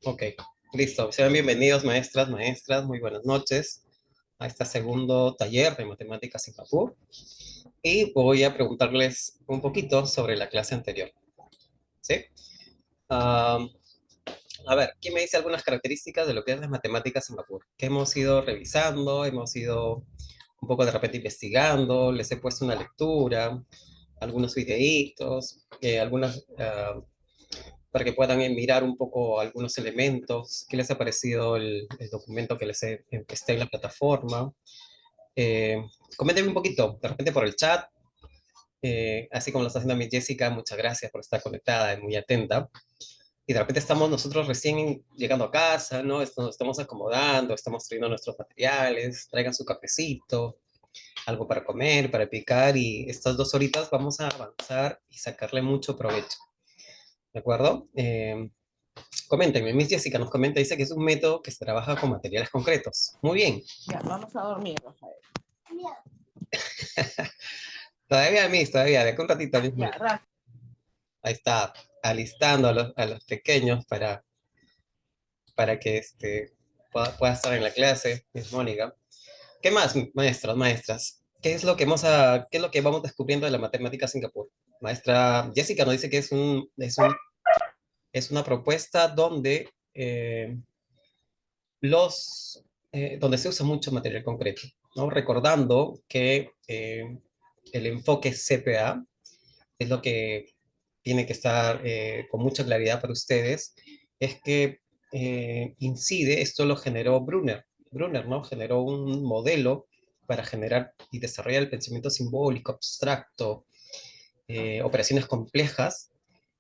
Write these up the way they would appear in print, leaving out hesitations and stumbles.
Ok, listo. Sean bienvenidos, maestras, maestras. Muy buenas noches a este segundo taller de Matemáticas Singapur. Y voy a preguntarles un poquito sobre la clase anterior. ¿Sí? Am, a ver, ¿quién me dice algunas características de lo que es las matemáticas Singapur? Que hemos ido revisando, hemos ido un poco de repente investigando, les he puesto una lectura, algunos videitos, algunas para que puedan mirar un poco algunos elementos, qué les ha parecido el documento que está en la plataforma. Eh, Coméntenme un poquito, de repente por el chat, así como lo está haciendo mi Jessica, muchas gracias por estar conectada y muy atenta. Y de repente estamos nosotros recién llegando a casa, ¿no? Nos estamos acomodando, estamos trayendo nuestros materiales, traigan su cafecito, algo para comer, para picar, y estas 2 horitas vamos a avanzar y sacarle mucho provecho, ¿de acuerdo? Coméntenme, Miss Jessica nos comenta, dice que es un método que se trabaja con materiales concretos. Muy bien. Ya, vamos a dormir, Rafael. Todavía, Miss, todavía, de aquí un ratito, Miss Ya, Mónica. Rafa. Ahí está, alistando a los pequeños para que pueda estar en la clase, Miss Mónica. ¿Qué más, maestros, maestras? ¿Qué es lo que vamos descubriendo de la matemática Singapur? Maestra Jessica nos dice que es una propuesta donde se usa mucho material concreto, ¿no? Recordando que el enfoque CPA es lo que tiene que estar con mucha claridad para ustedes, es que incide, esto lo generó Brunner. Brunner, ¿no? Generó un modelo para generar y desarrollar el pensamiento simbólico, abstracto, operaciones complejas.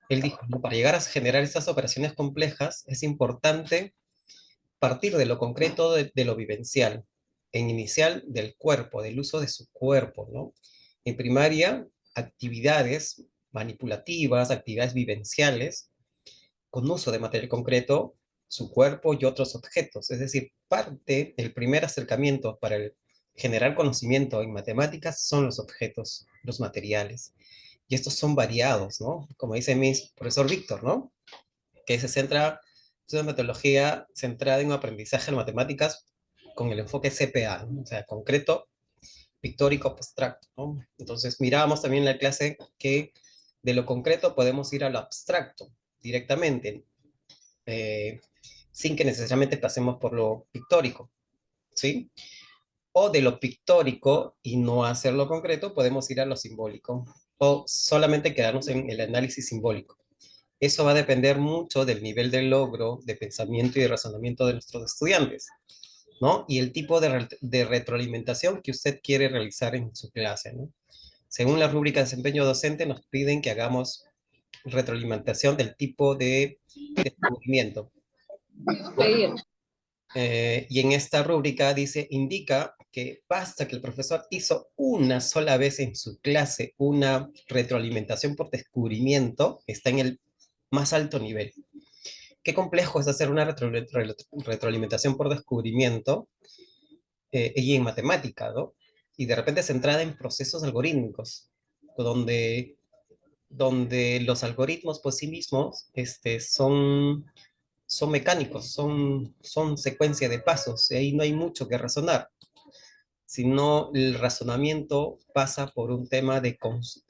Él dijo, "No, para llegar a generar estas operaciones complejas es importante partir de lo concreto, de lo vivencial, en inicial del cuerpo, del uso de su cuerpo, ¿no? En primaria, actividades manipulativas, actividades vivenciales, con uso de material concreto, su cuerpo y otros objetos. Es decir, parte del primer acercamiento para generar conocimiento en matemáticas son los objetos, los materiales. Y estos son variados, ¿no? Como dice mi profesor Víctor, ¿no? Que se centra, es una metodología centrada en un aprendizaje de matemáticas con el enfoque CPA, ¿no? O sea, concreto, pictórico, abstracto, ¿no? Entonces mirábamos también en la clase que de lo concreto podemos ir a lo abstracto directamente, eh, sin que necesariamente pasemos por lo pictórico, ¿sí? O de lo pictórico y no hacerlo concreto, podemos ir a lo simbólico, o solamente quedarnos en el análisis simbólico. Eso va a depender mucho del nivel de logro, de pensamiento y de razonamiento de nuestros estudiantes, ¿no? Y el tipo de retroalimentación que usted quiere realizar en su clase, ¿no? Según la rúbrica de desempeño docente, nos piden que hagamos retroalimentación del tipo de descubrimiento, ¿no? Y en esta rúbrica dice, indica que basta que el profesor hizo una sola vez en su clase una retroalimentación por descubrimiento, está en el más alto nivel. Qué complejo es hacer una retroalimentación por descubrimiento y en matemática, ¿no? Y de repente centrada en procesos algorítmicos, donde, donde los algoritmos por sí mismos son mecánicos, son secuencia de pasos, y ahí no hay mucho que razonar, sino el razonamiento pasa por un tema de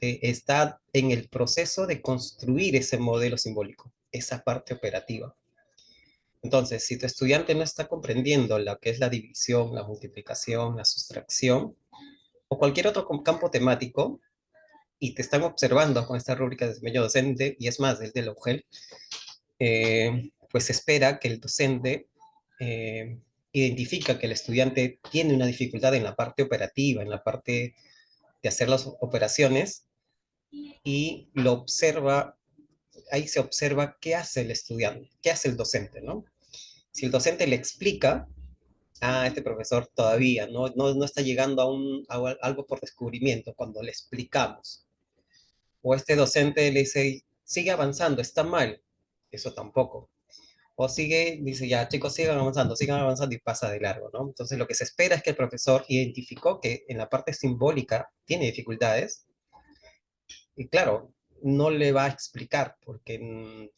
estar en el proceso de construir ese modelo simbólico, esa parte operativa. Entonces, si tu estudiante no está comprendiendo lo que es la división, la multiplicación, la sustracción o cualquier otro campo temático y te están observando con esta rúbrica de desempeño docente, y es más, desde la UGEL, pues se espera que el docente eh, identifica que el estudiante tiene una dificultad en la parte operativa, en la parte de hacer las operaciones, y lo observa, ahí se observa qué hace el estudiante, qué hace el docente, ¿no? Si el docente le explica, este profesor todavía no está llegando a algo por descubrimiento cuando le explicamos. O este docente le dice, sigue avanzando, está mal, eso tampoco. O dice, ya chicos, sigan avanzando y pasa de largo, ¿no? Entonces lo que se espera es que el profesor identificó que en la parte simbólica tiene dificultades, y claro, no le va a explicar, porque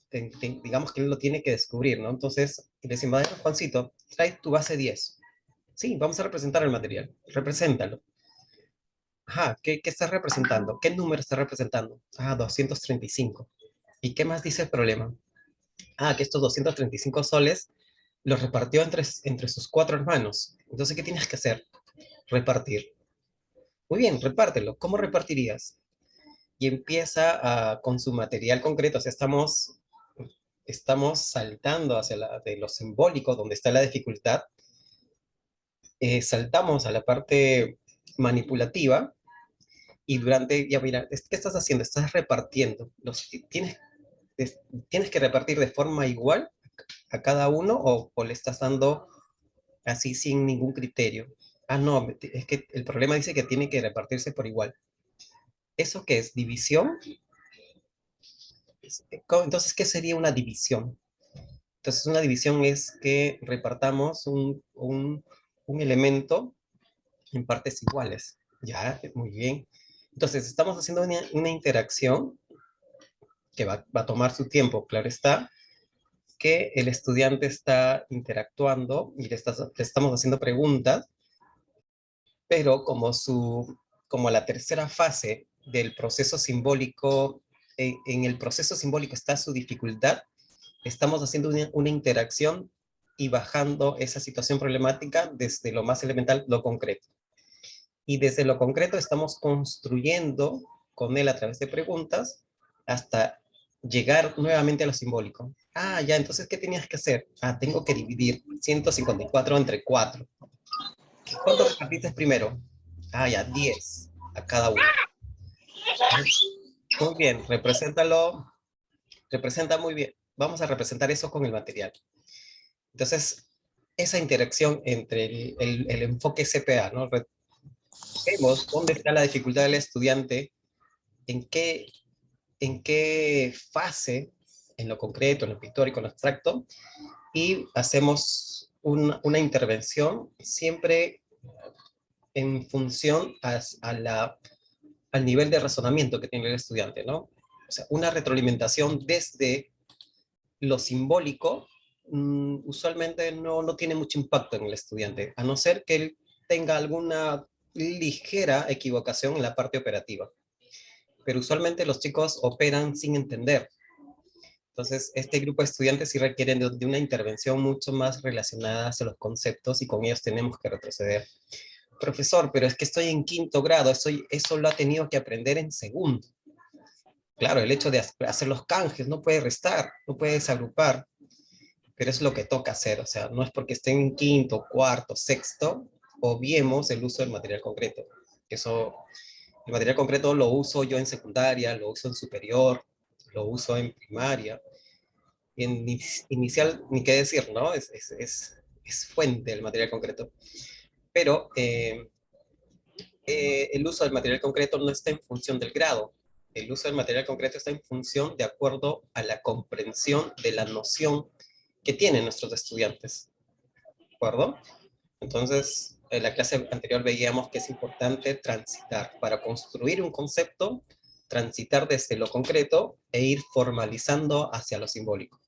digamos que él lo tiene que descubrir, ¿no? Entonces, le decimos, "A ver, Juancito, trae tu base 10. Sí, vamos a representar el material. Represéntalo. Ajá, ¿qué estás representando? ¿Qué número estás representando? Ah, 235. ¿Y qué más dice el problema? Ah, que estos 235 soles los repartió entre sus 4 hermanos. Entonces, ¿qué tienes que hacer? Repartir. Muy bien, repártelo. ¿Cómo repartirías? Y empieza con su material concreto. O sea, estamos saltando hacia de lo simbólico, donde está la dificultad. Saltamos a la parte manipulativa y ya mira, ¿qué estás haciendo? Estás repartiendo. Tienes que repartir de forma igual a cada uno o le estás dando así sin ningún criterio. Ah, no, es que el problema dice que tiene que repartirse por igual. ¿Eso qué es? ¿División? Entonces, ¿qué sería una división? Entonces, una división es que repartamos un elemento en partes iguales. Ya, muy bien. Entonces, estamos haciendo una interacción que va a tomar su tiempo, claro está, que el estudiante está interactuando y le estamos haciendo preguntas, pero como la tercera fase del proceso simbólico, en el proceso simbólico está su dificultad, estamos haciendo una interacción y bajando esa situación problemática desde lo más elemental, lo concreto. Y desde lo concreto estamos construyendo con él a través de preguntas hasta llegar nuevamente a lo simbólico. Ah, ya, entonces, ¿qué tenías que hacer? Ah, tengo que dividir 154 entre 4. ¿Cuánto repartiste primero? Ah, ya, 10 a cada uno. Muy bien, representa muy bien. Vamos a representar eso con el material. Entonces, esa interacción entre el enfoque CPA, ¿no? Vemos dónde está la dificultad del estudiante, en qué fase, en lo concreto, en lo pictórico, en lo abstracto, y hacemos una intervención siempre en función al nivel de razonamiento que tiene el estudiante, ¿no? O sea, una retroalimentación desde lo simbólico usualmente no tiene mucho impacto en el estudiante, a no ser que él tenga alguna ligera equivocación en la parte operativa. Pero usualmente los chicos operan sin entender. Entonces, este grupo de estudiantes sí requieren de una intervención mucho más relacionada hacia los conceptos y con ellos tenemos que retroceder. Profesor, pero es que estoy en quinto grado, eso lo ha tenido que aprender en segundo. Claro, el hecho de hacer los canjes, no puede restar, no puede desagrupar, pero es lo que toca hacer, o sea, no es porque estén en quinto, cuarto, sexto, obviemos el uso del material concreto. Eso, el material concreto lo uso yo en secundaria, lo uso en superior, lo uso en primaria, y en inicial, ni qué decir, ¿no? Es fuente el material concreto. Pero el uso del material concreto no está en función del grado. El uso del material concreto está en función de acuerdo a la comprensión de la noción que tienen nuestros estudiantes. ¿De acuerdo? Entonces, en la clase anterior veíamos que es importante transitar. Para construir un concepto, transitar desde lo concreto e ir formalizando hacia lo simbólico.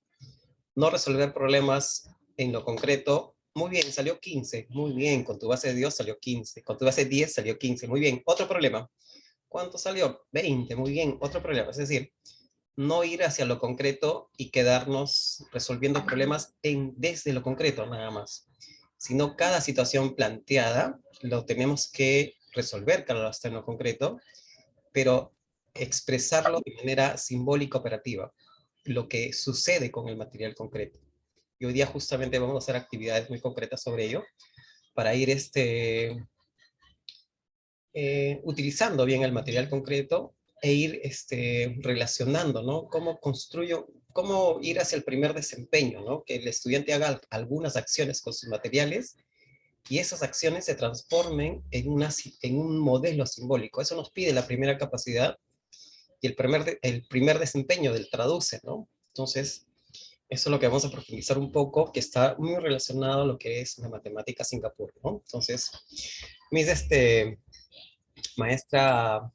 No resolver problemas en lo concreto. Muy bien, salió 15. Muy bien, con tu base de Dios salió 15. Con tu base 10 salió 15. Muy bien, otro problema. ¿Cuánto salió? 20. Muy bien, otro problema. Es decir, no ir hacia lo concreto y quedarnos resolviendo problemas desde lo concreto nada más, sino cada situación planteada lo tenemos que resolver, claro, hasta en lo concreto, pero expresarlo de manera simbólica operativa, lo que sucede con el material concreto. Y hoy día justamente vamos a hacer actividades muy concretas sobre ello, para ir utilizando bien el material concreto e ir relacionando, ¿no? Cómo ir hacia el primer desempeño, ¿no? Que el estudiante haga algunas acciones con sus materiales y esas acciones se transformen en un modelo simbólico. Eso nos pide la primera capacidad y el primer desempeño del traduce, ¿no? Entonces, eso es lo que vamos a profundizar un poco, que está muy relacionado a lo que es la matemática Singapur, ¿no? Entonces, mis maestra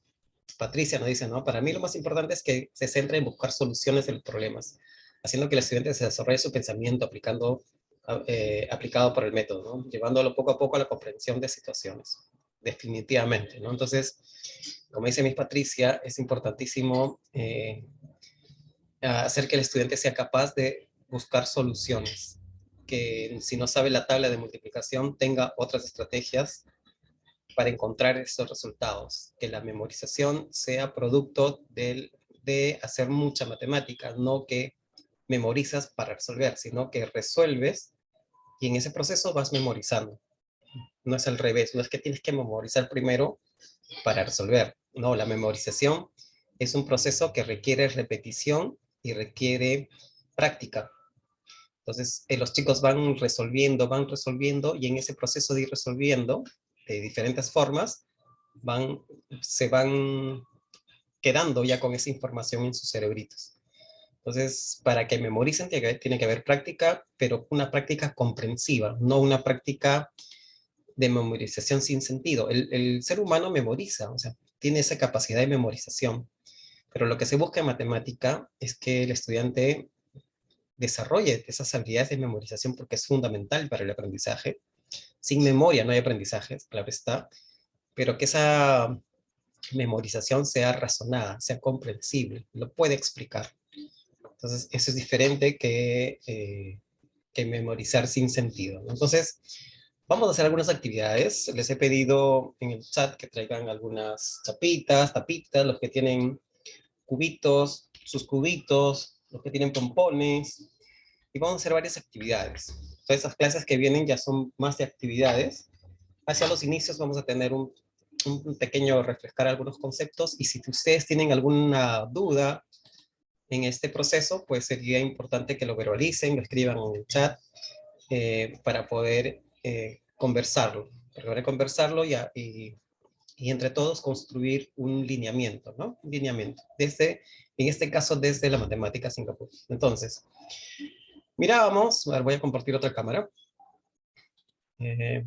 Patricia nos dice, ¿no? Para mí lo más importante es que se centre en buscar soluciones de los problemas, haciendo que el estudiante se desarrolle su pensamiento aplicado por el método, ¿no? Llevándolo poco a poco a la comprensión de situaciones, definitivamente, ¿no? Entonces, como dice Miss Patricia, es importantísimo hacer que el estudiante sea capaz de buscar soluciones, que si no sabe la tabla de multiplicación tenga otras estrategias para encontrar esos resultados, que la memorización sea producto de hacer mucha matemática, no que memorizas para resolver, sino que resuelves y en ese proceso vas memorizando. No es al revés, no es que tienes que memorizar primero para resolver. No, la memorización es un proceso que requiere repetición y requiere práctica. Entonces, los chicos van resolviendo, y en ese proceso de ir resolviendo de diferentes formas, se van quedando ya con esa información en sus cerebritos. Entonces, para que memoricen tiene que haber práctica, pero una práctica comprensiva, no una práctica de memorización sin sentido. El ser humano memoriza, o sea, tiene esa capacidad de memorización, pero lo que se busca en matemática es que el estudiante desarrolle esas habilidades de memorización porque es fundamental para el aprendizaje. Sin memoria no hay aprendizaje, claro está, pero que esa memorización sea razonada, sea comprensible, lo puede explicar. Entonces, eso es diferente que memorizar sin sentido, ¿no? Entonces, vamos a hacer algunas actividades. Les he pedido en el chat que traigan algunas chapitas, tapitas, los que tienen cubitos, sus cubitos, los que tienen pompones, y vamos a hacer varias actividades. Todas esas clases que vienen ya son más de actividades. Hacia los inicios vamos a tener un pequeño refrescar algunos conceptos, y si ustedes tienen alguna duda en este proceso, pues sería importante que lo verbalicen, lo escriban en el chat para poder conversarlo y entre todos construir un lineamiento, ¿no? Un lineamiento, en este caso desde la matemática Singapur. Entonces, mirábamos, a ver, voy a compartir otra cámara. Eh,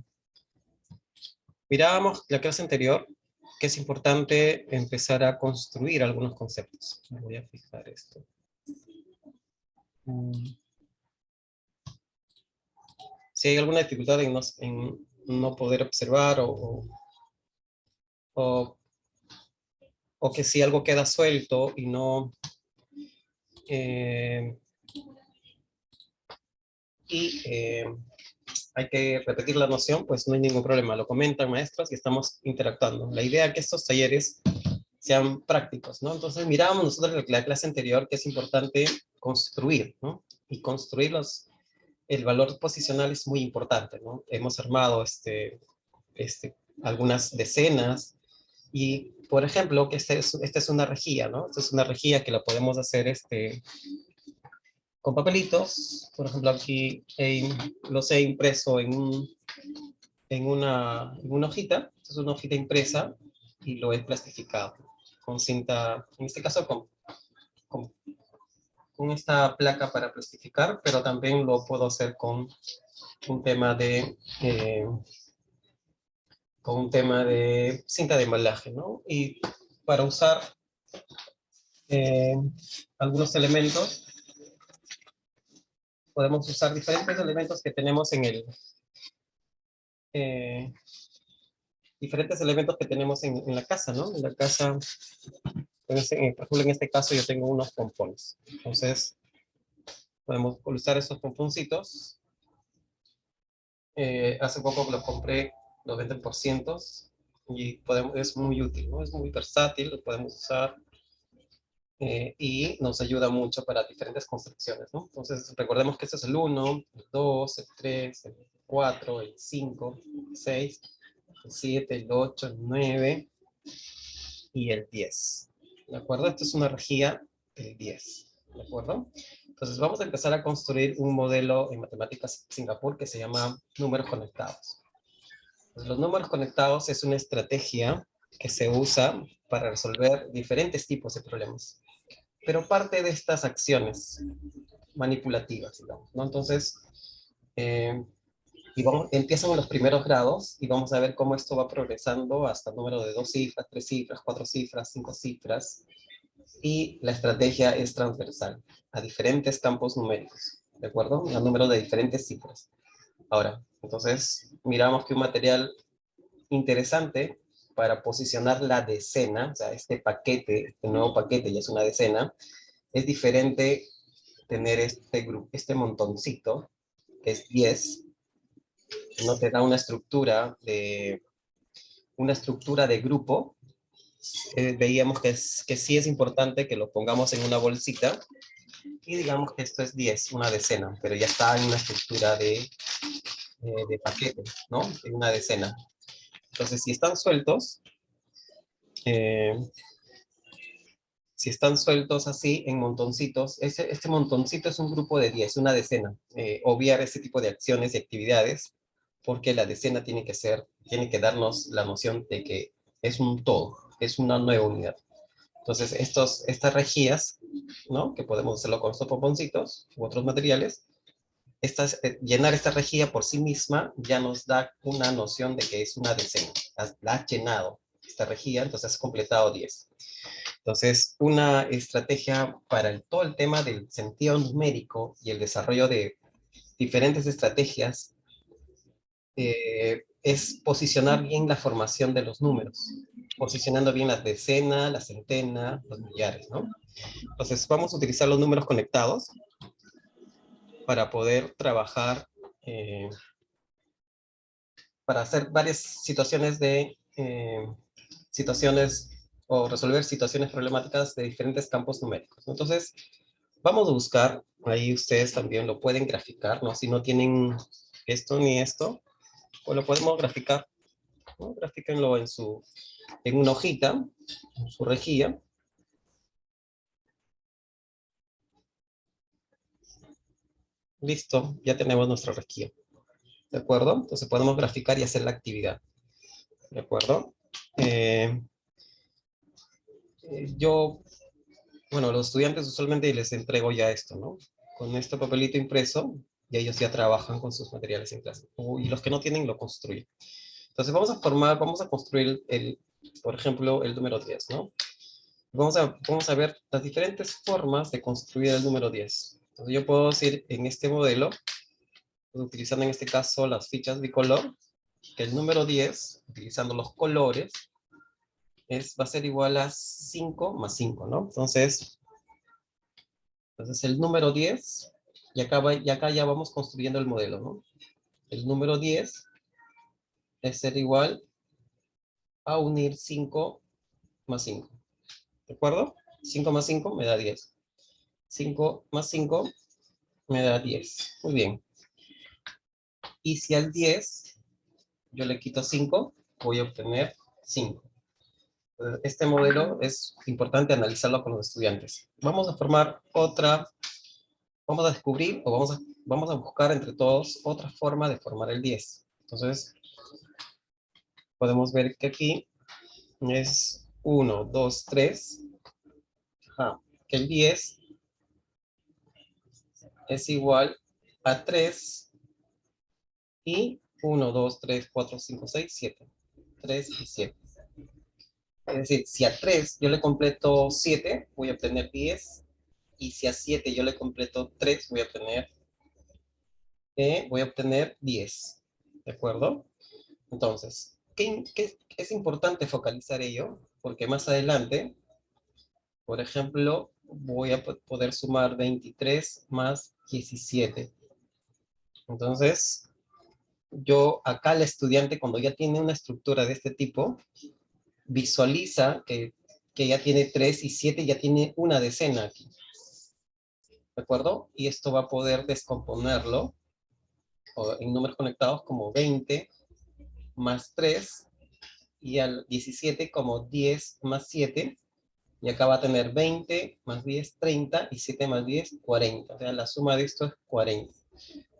Mirábamos la clase anterior, que es importante empezar a construir algunos conceptos. Me voy a fijar esto. Si hay alguna dificultad en no poder observar o, o que si algo queda suelto y no... Eh, hay que repetir la noción, pues no hay ningún problema. Lo comentan maestros y estamos interactuando. La idea es que estos talleres sean prácticos, ¿no? Entonces mirábamos nosotros la clase anterior que es importante construir, ¿no? Y construir el valor posicional es muy importante, ¿no? Hemos armado algunas decenas y, por ejemplo, que esta es una rejilla, ¿no? Esta es una rejilla que la podemos hacer con papelitos. Por ejemplo, aquí los he impreso en una hojita. Esta es una hojita impresa y lo he plastificado con cinta, en este caso con, con esta placa para plastificar, pero también lo puedo hacer un tema de, con un tema de cinta de embalaje, ¿no? Y para usar eh, algunos elementos, podemos usar diferentes elementos que tenemos eh, diferentes elementos que tenemos en la casa, ¿no? En la casa, por ejemplo, en este caso yo tengo unos pompones. Entonces, podemos usar esos pomponcitos. Hace poco los compré, los venden por cientos, y es muy útil, ¿no? Es muy versátil, lo podemos usar y nos ayuda mucho para diferentes construcciones, ¿no? Entonces, recordemos que este es el 1, el 2, el 3, el 4, el 5, el 6, el 7, el 8, el 9 y el 10. ¿De acuerdo? Esto es una rejilla del 10. ¿De acuerdo? Entonces vamos a empezar a construir un modelo en matemáticas Singapur que se llama números conectados. Entonces, los números conectados es una estrategia que se usa para resolver diferentes tipos de problemas, pero parte de estas acciones manipulativas, digamos, ¿no? Entonces, Y empiezan los primeros grados y vamos a ver cómo esto va progresando hasta el número de 2 cifras, 3 cifras, 4 cifras, 5 cifras. Y la estrategia es transversal a diferentes campos numéricos, ¿de acuerdo? A número de diferentes cifras. Ahora, entonces, miramos que un material interesante para posicionar la decena, o sea, este paquete, este nuevo paquete ya es una decena, es diferente tener este montoncito, que es 10, no te da una estructura de grupo. Veíamos que sí es importante que lo pongamos en una bolsita, y digamos que esto es 10, una decena, pero ya está en una estructura de paquete, ¿no? En una decena. Entonces, eh, si están sueltos así en montoncitos, este montoncito es un grupo de 10, una decena. Obviar ese tipo de acciones y actividades, porque la decena tiene que darnos la noción de que es un todo, es una nueva unidad. Entonces, estas rejillas, ¿no? Que podemos hacerlo con estos pomponcitos u otros materiales, llenar esta rejilla por sí misma ya nos da una noción de que es una decena. La has llenado esta rejilla, entonces has completado 10. Entonces, una estrategia para todo el tema del sentido numérico y el desarrollo de diferentes estrategias es posicionar bien la formación de los números, posicionando bien las decenas, la centena, los millares, ¿no? Entonces, vamos a utilizar los números conectados para poder trabajar, para hacer varias situaciones o resolver situaciones problemáticas de diferentes campos numéricos, ¿no? Entonces, vamos a buscar, ahí ustedes también lo pueden graficar, ¿no? Si no tienen esto ni esto, pues lo podemos graficar, ¿no? Grafíquenlo en una hojita, en su rejilla. Listo, ya tenemos nuestra rejilla, ¿de acuerdo? Entonces podemos graficar y hacer la actividad, ¿de acuerdo? Eh, yo, bueno, a los estudiantes usualmente les entrego ya esto, ¿no? Con este papelito impreso, y ellos ya trabajan con sus materiales en clase. Y los que no tienen, lo construyen. Entonces vamos a construir por ejemplo, el número 10, ¿no? Vamos a ver las diferentes formas de construir el número 10. Entonces yo puedo decir en este modelo, utilizando en este caso las fichas bicolor, que el número 10, utilizando los colores, va a ser igual a 5 más 5, ¿no? Entonces el número 10, y acá ya vamos construyendo el modelo, ¿no? El número 10 es ser igual a unir 5 más 5. ¿De acuerdo? 5 más 5 me da 10. 5 más 5 me da 10. Muy bien. Y si al 10 yo le quito 5, voy a obtener 5. Este modelo es importante analizarlo con los estudiantes. Vamos a formar vamos a descubrir o vamos a buscar entre todos otra forma de formar el 10. Entonces, podemos ver que aquí es 1, 2, 3. Que el 10 es igual a 3 y 1, 2, 3, 4, 5, 6, 7. 3 y 7. Es decir, si a 3 yo le completo 7, voy a obtener 10. Y si a 7 yo le completo 3, voy a obtener 10. ¿De acuerdo? Entonces, ¿qué es importante focalizar ello? Porque más adelante, por ejemplo, voy a poder sumar 23 más 17. Entonces, acá el estudiante, cuando ya tiene una estructura de este tipo, visualiza que ya tiene 3 y 7, ya tiene una decena aquí. ¿De acuerdo? Y esto va a poder descomponerlo en números conectados como 20 más 3 y al 17 como 10 más 7. Y acá va a tener 20 más 10, 30 y 7 más 10, 40. O sea, la suma de esto es 40.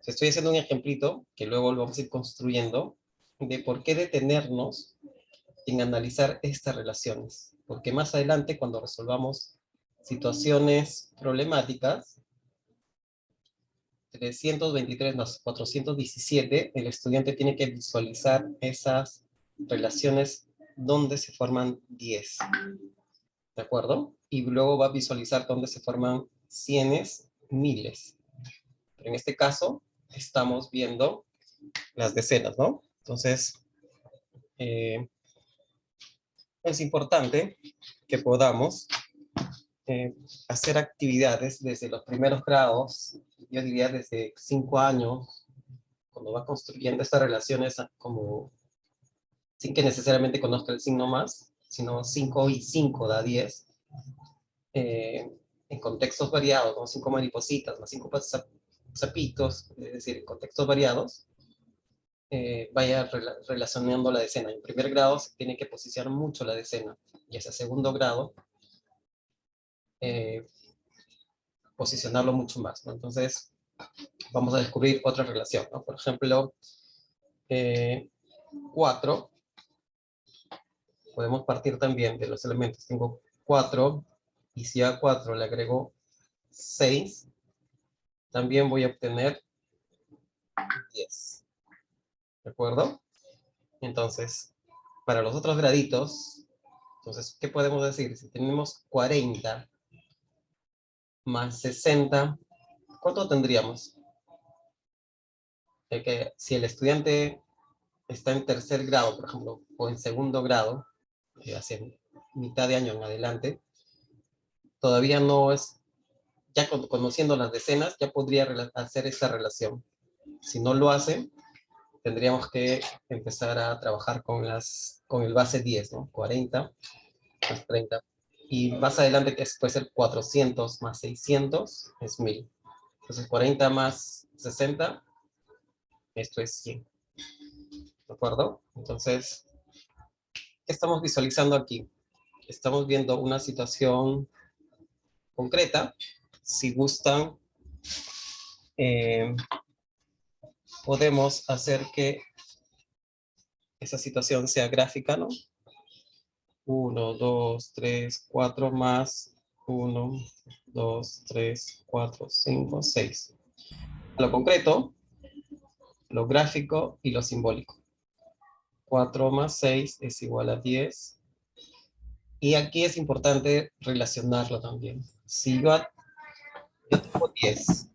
Estoy haciendo un ejemplito que luego lo vamos a ir construyendo de por qué detenernos en analizar estas relaciones. Porque más adelante, cuando resolvamos situaciones problemáticas, 323 más 417, el estudiante tiene que visualizar esas relaciones donde se forman 10. ¿De acuerdo? Y luego va a visualizar dónde se forman cienes, miles. Pero en este caso, estamos viendo las decenas, ¿no? Entonces, es importante que podamos hacer actividades desde los primeros grados, yo diría desde 5 años, cuando va construyendo estas relaciones como sin que necesariamente conozca el signo más, sino 5 y 5 da 10, en contextos variados, ¿no? 5 maripositas, más 5 sapitos, es decir, en contextos variados, vaya relacionando la decena. En primer grado se tiene que posicionar mucho la decena, y hacia segundo grado, posicionarlo mucho más, ¿no? Entonces, vamos a descubrir otra relación, ¿no? Por ejemplo, 4, podemos partir también de los elementos. Tengo 4, y si a 4 le agrego 6, también voy a obtener 10. ¿De acuerdo? Entonces, para los otros graditos, entonces, ¿qué podemos decir? Si tenemos 40 más 60, ¿cuánto tendríamos? Que si el estudiante está en tercer grado, por ejemplo, o en segundo grado, hacia mitad de año en adelante, todavía no es, ya conociendo las decenas, ya podría hacer esa relación. Si no lo hace, tendríamos que empezar a trabajar con el base 10, ¿no? 40 más 30. Y más adelante, que puede ser 400 más 600, es 1000. Entonces, 40 más 60, esto es 100. ¿De acuerdo? Entonces, ¿qué estamos visualizando aquí? Estamos viendo una situación concreta. Si gustan, podemos hacer que esa situación sea gráfica, ¿no? 1, 2, 3, 4 más 1, 2, 3, 4, 5, 6. Lo concreto, lo gráfico y lo simbólico. 4 más 6 es igual a 10. Y aquí es importante relacionarlo también. Si yo tengo 10,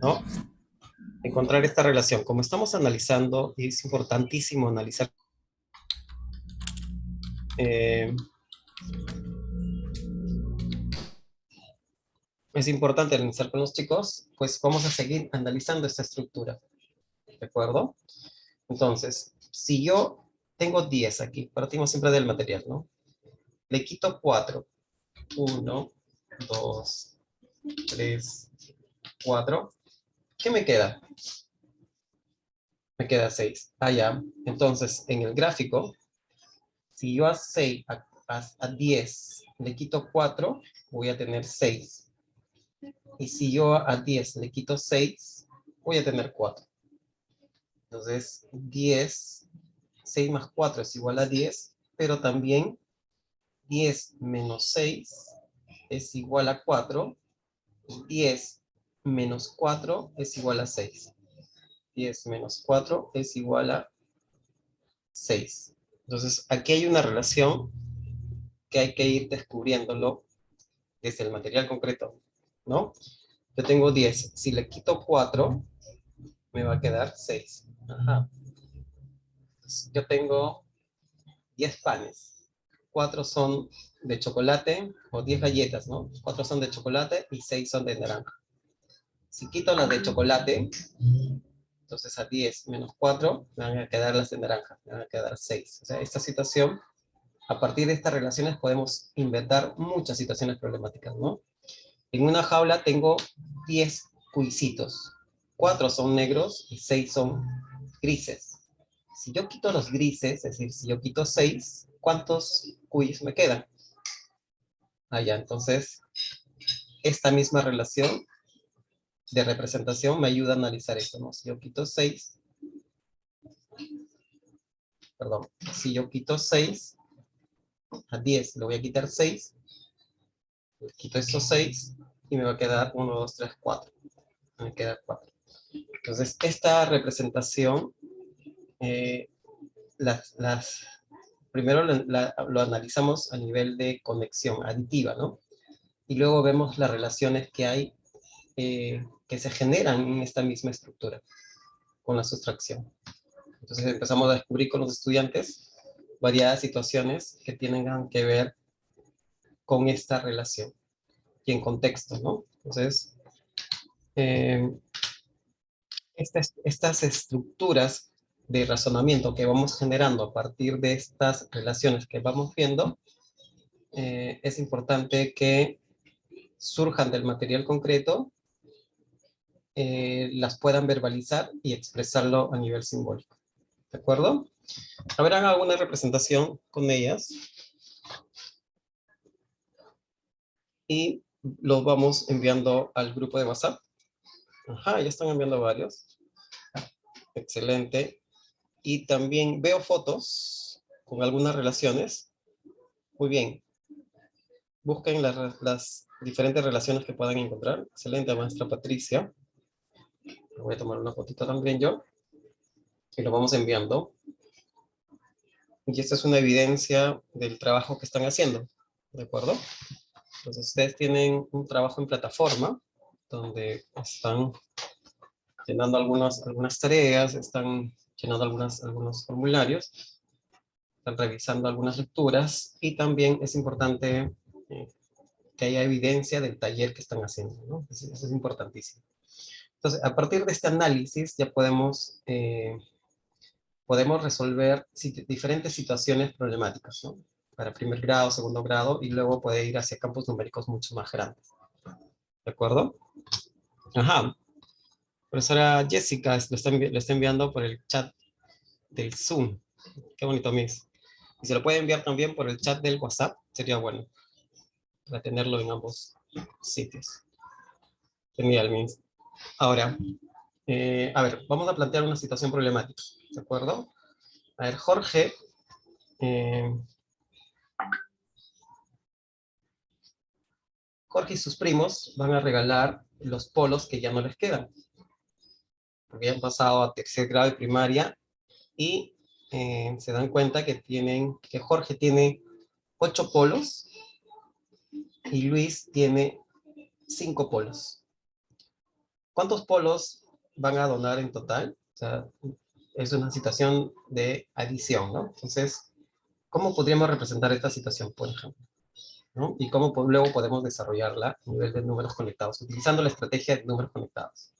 ¿no? Encontrar esta relación. Como estamos analizando, y es importantísimo analizar, es importante analizar con los chicos, pues vamos a seguir analizando esta estructura. ¿De acuerdo? Entonces, si yo tengo 10 aquí, partimos siempre del material, ¿no? Le quito 4. 1, 2, 3, 4. ¿Qué me queda? Me queda 6. Ah, ya. Entonces, en el gráfico, si yo a 10 le quito 4, voy a tener 6. Y si yo a 10 le quito 6, voy a tener 4. Entonces, 6 más 4 es igual a 10, pero también 10 menos 6 es igual a 4, y 10 menos 4 es igual a 6. 10 menos 4 es igual a 6. Entonces, aquí hay una relación que hay que ir descubriéndolo desde el material concreto, ¿no? Yo tengo 10. Si le quito 4, me va a quedar 6. Ajá. Entonces, yo tengo 10 panes. 4 son de chocolate, o 10 galletas, ¿no? 4 son de chocolate y 6 son de naranja. Si quito las de chocolate, entonces a 10 menos 4 me van a quedar las de naranja, me van a quedar 6. O sea, esta situación, a partir de estas relaciones podemos inventar muchas situaciones problemáticas, ¿no? En una jaula tengo 10 cuisitos. 4 son negros y 6 son grises. Si yo quito los grises, es decir, si yo quito 6, ¿cuántos cuis me quedan? Ah, ya, entonces, esta misma relación de representación me ayuda a analizar esto, ¿no? Si yo quito 6, perdón, si yo quito 6, a 10 le voy a quitar 6, quito estos 6 y me va a quedar 1, 2, 3, 4. Me queda 4. Entonces, esta representación, primero lo analizamos a nivel de conexión aditiva, ¿no? Y luego vemos las relaciones que hay, que se generan en esta misma estructura, con la sustracción. Entonces empezamos a descubrir con los estudiantes variadas situaciones que tienen que ver con esta relación y en contexto, ¿no? Entonces, estas estructuras de razonamiento que vamos generando a partir de estas relaciones que vamos viendo, es importante que surjan del material concreto, las puedan verbalizar y expresarlo a nivel simbólico. ¿De acuerdo? ¿Habrán alguna representación con ellas? Y los vamos enviando al grupo de WhatsApp. Ajá, ya están enviando varios. Excelente. Y también veo fotos con algunas relaciones. Muy bien. Busquen las diferentes relaciones que puedan encontrar. Excelente, maestra Patricia. Voy a tomar una fotito también yo. Y lo vamos enviando. Y esta es una evidencia del trabajo que están haciendo. ¿De acuerdo? Entonces ustedes tienen un trabajo en plataforma donde están llenando algunas tareas, están llenando algunos formularios, están revisando algunas lecturas y también es importante que haya evidencia del taller que están haciendo, ¿no? Eso es importantísimo. Entonces, a partir de este análisis ya podemos resolver diferentes situaciones problemáticas, ¿no? Para primer grado, segundo grado, y luego puede ir hacia campos numéricos mucho más grandes. ¿De acuerdo? Ajá. Profesora Jessica lo está enviando por el chat del Zoom. Qué bonito, Miss. Y se lo puede enviar también por el chat del WhatsApp, sería bueno, para tenerlo en ambos sitios. Genial, Miss. Ahora, a ver, vamos a plantear una situación problemática, ¿de acuerdo? A ver, Jorge, Jorge y sus primos van a regalar los polos que ya no les quedan, porque ya han pasado a tercer grado de primaria y se dan cuenta que Jorge tiene 8 polos y Luis tiene 5 polos. ¿Cuántos polos van a donar en total? O sea, es una situación de adición, ¿no? Entonces, ¿cómo podríamos representar esta situación, por ejemplo? ¿No? Y cómo luego podemos desarrollarla a nivel de números conectados, utilizando la estrategia de números conectados.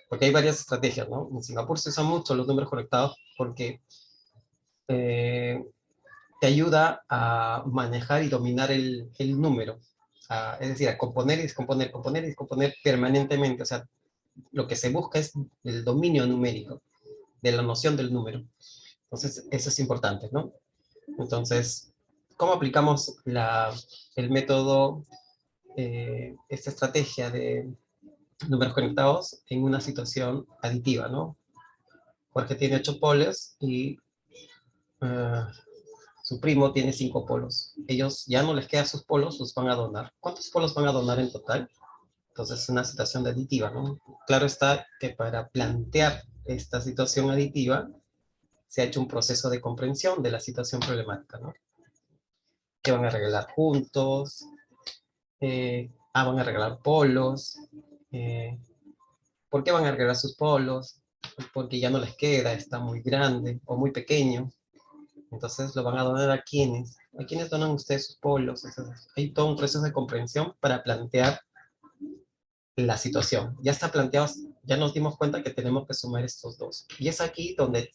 Porque hay varias estrategias, ¿no? En Singapur se usan mucho los números conectados porque te ayuda a manejar y dominar el número. Es decir, a componer y descomponer, componer y descomponer permanentemente. O sea, lo que se busca es el dominio numérico, de la noción del número. Entonces, eso es importante, ¿no? Entonces, ¿cómo aplicamos el método, esta estrategia de números conectados en una situación aditiva, ¿no? Jorge tiene 8 polos y su primo tiene 5 polos. Ellos ya no les quedan sus polos, los van a donar. ¿Cuántos polos van a donar en total? Entonces es una situación de aditiva, ¿no? Claro está que para plantear esta situación aditiva se ha hecho un proceso de comprensión de la situación problemática, ¿no? ¿Qué van a regalar juntos? Van a regalar polos. ¿Por qué van a regalar sus polos? Porque ya no les queda, está muy grande o muy pequeño. Entonces lo van a donar a quienes. ¿A quiénes donan ustedes sus polos? Entonces, hay todo un proceso de comprensión para plantear la situación. Ya está planteado, ya nos dimos cuenta que tenemos que sumar estos dos. Y es aquí donde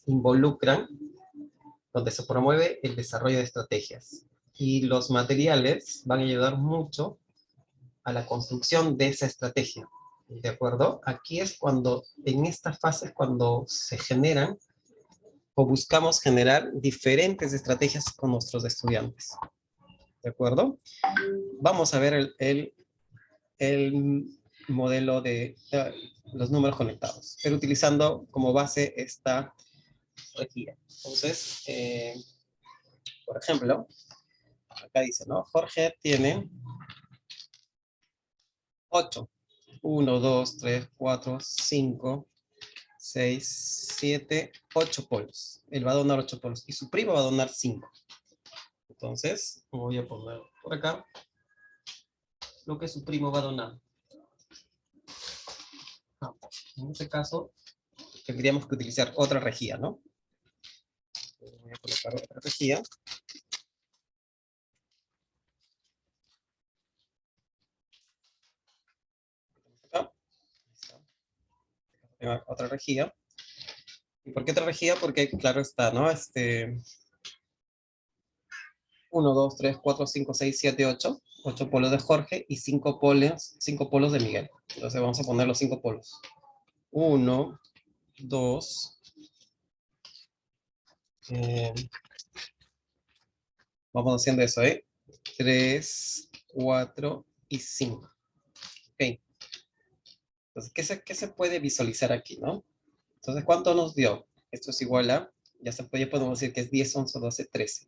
donde se promueve el desarrollo de estrategias. Y los materiales van a ayudar mucho a la construcción de esa estrategia. ¿De acuerdo? Aquí es cuando, en esta fase es cuando se generan o buscamos generar diferentes estrategias con nuestros estudiantes. ¿De acuerdo? Vamos a ver el modelo de los números conectados, pero utilizando como base esta regía. Entonces, por ejemplo, acá dice, ¿no? Jorge tiene 8. 1, 2, 3, 4, 5, 6, 7, 8 polos. Él va a donar 8 polos y su primo va a donar 5. Entonces, voy a poner por acá lo que su primo va a donar. En este caso, tendríamos que utilizar otra rejilla, ¿no? Voy a colocar otra rejilla. Acá. Tengo otra rejilla. ¿Y por qué otra rejilla? Porque, claro está, ¿no? 1, 2, 3, 4, 5, 6, 7, 8. 8 polos de Jorge y 5 polos de Miguel. Entonces vamos a poner los 5 polos. 1, 2, vamos haciendo eso, 3, 4 y 5. Ok. Entonces, ¿qué se puede visualizar aquí, no? Entonces, ¿cuánto nos dio? Esto es igual a, ya podemos decir que es 10, 11, 12, 13.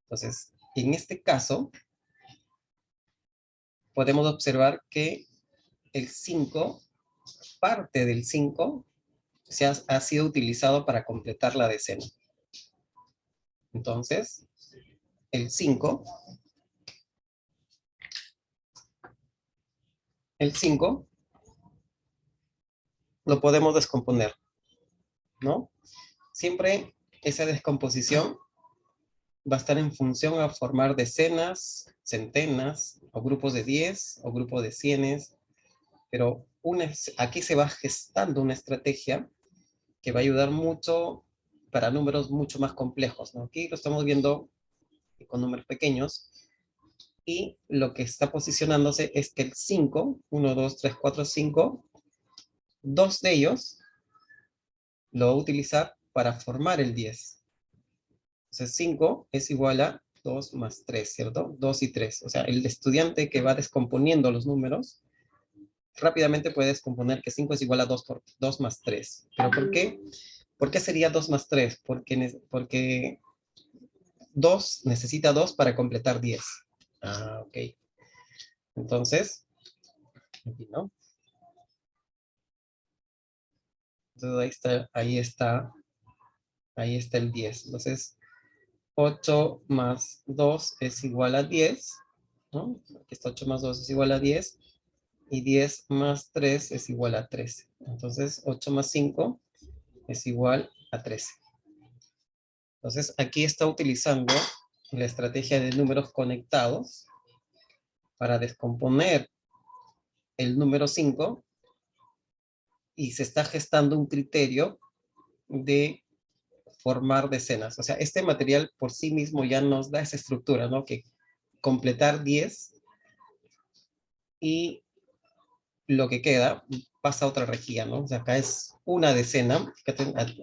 Entonces, en este caso, podemos observar que el 5, parte del 5, ha sido utilizado para completar la decena. Entonces, el 5 lo podemos descomponer, ¿no? Siempre esa descomposición va a estar en función a formar decenas, centenas, o grupos de 10, o grupos de 100, pero aquí se va gestando una estrategia que va a ayudar mucho para números mucho más complejos, ¿no? Aquí lo estamos viendo con números pequeños, y lo que está posicionándose es que el 5, 1, 2, 3, 4, 5, dos de ellos lo va a utilizar para formar el 10. Entonces 5 es igual a 2 más 3, ¿cierto? 2 y 3. O sea, el estudiante que va descomponiendo los números rápidamente puede descomponer que 5 es igual a 2 por 2 más 3. ¿Pero por qué? ¿Por qué sería 2 más 3? Porque 2 necesita 2 para completar 10. Ah, ok. Entonces, aquí, ¿no? Entonces ahí está el 10. Entonces, 8 más 2 es igual a 10, ¿no? Aquí está 8 más 2 es igual a 10, y 10 más 3 es igual a 13. Entonces, 8 más 5 es igual a 13. Entonces, aquí está utilizando la estrategia de números conectados para descomponer el número 5, y se está gestando un criterio de formar decenas. O sea, este material por sí mismo ya nos da esa estructura, ¿no? Que completar 10 y lo que queda pasa a otra rejilla, ¿no? O sea, acá es una decena,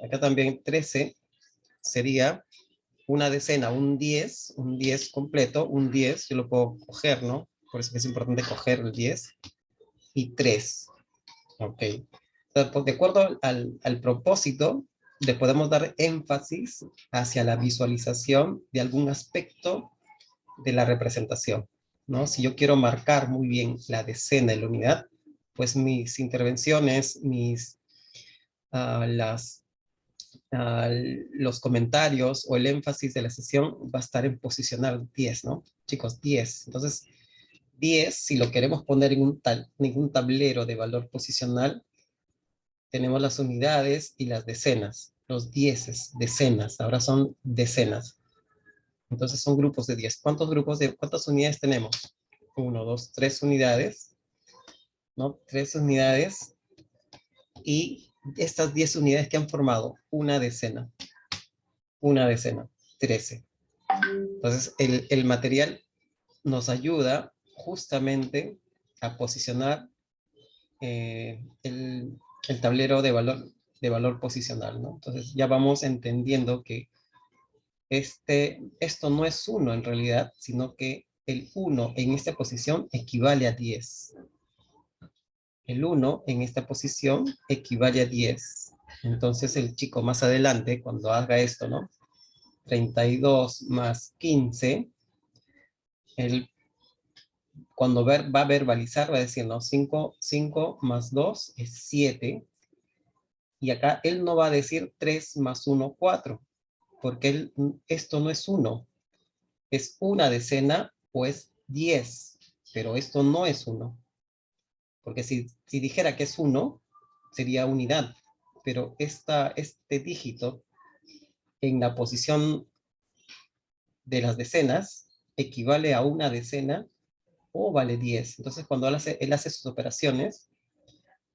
acá también 13 sería una decena, un 10 completo, un 10, yo lo puedo coger, ¿no? Por eso es importante coger el 10, y 3, ok. Entonces, pues, de acuerdo al propósito, le podemos dar énfasis hacia la visualización de algún aspecto de la representación, ¿no? Si yo quiero marcar muy bien la decena y la unidad, pues mis intervenciones, las, los comentarios o el énfasis de la sesión va a estar en posicionar 10, ¿no? Chicos, 10. Entonces, 10, si lo queremos poner en un tablero de valor posicional, tenemos las unidades y las decenas. Los dieces, decenas, ahora son decenas. Entonces son grupos de 10. ¿Cuántas unidades tenemos? 1, 2, 3 unidades, ¿no? 3 unidades, y estas 10 unidades que han formado una decena, 13. Entonces el material nos ayuda justamente a posicionar el tablero de valor posicional, ¿no? Entonces ya vamos entendiendo que esto no es 1 en realidad, sino que el 1 en esta posición equivale a 10. El 1 en esta posición equivale a 10. Entonces el chico más adelante, cuando haga esto, ¿no? 32 más 15, él cuando va a verbalizar, va a decir, ¿no? 5 más 2 es 7. Y acá él no va a decir 3 más 1, 4. Porque esto no es 1. Es una decena o es 10. Pero esto no es 1. Porque si dijera que es 1, sería unidad. Pero este dígito en la posición de las decenas equivale a una decena o vale 10. Entonces, cuando él hace sus operaciones,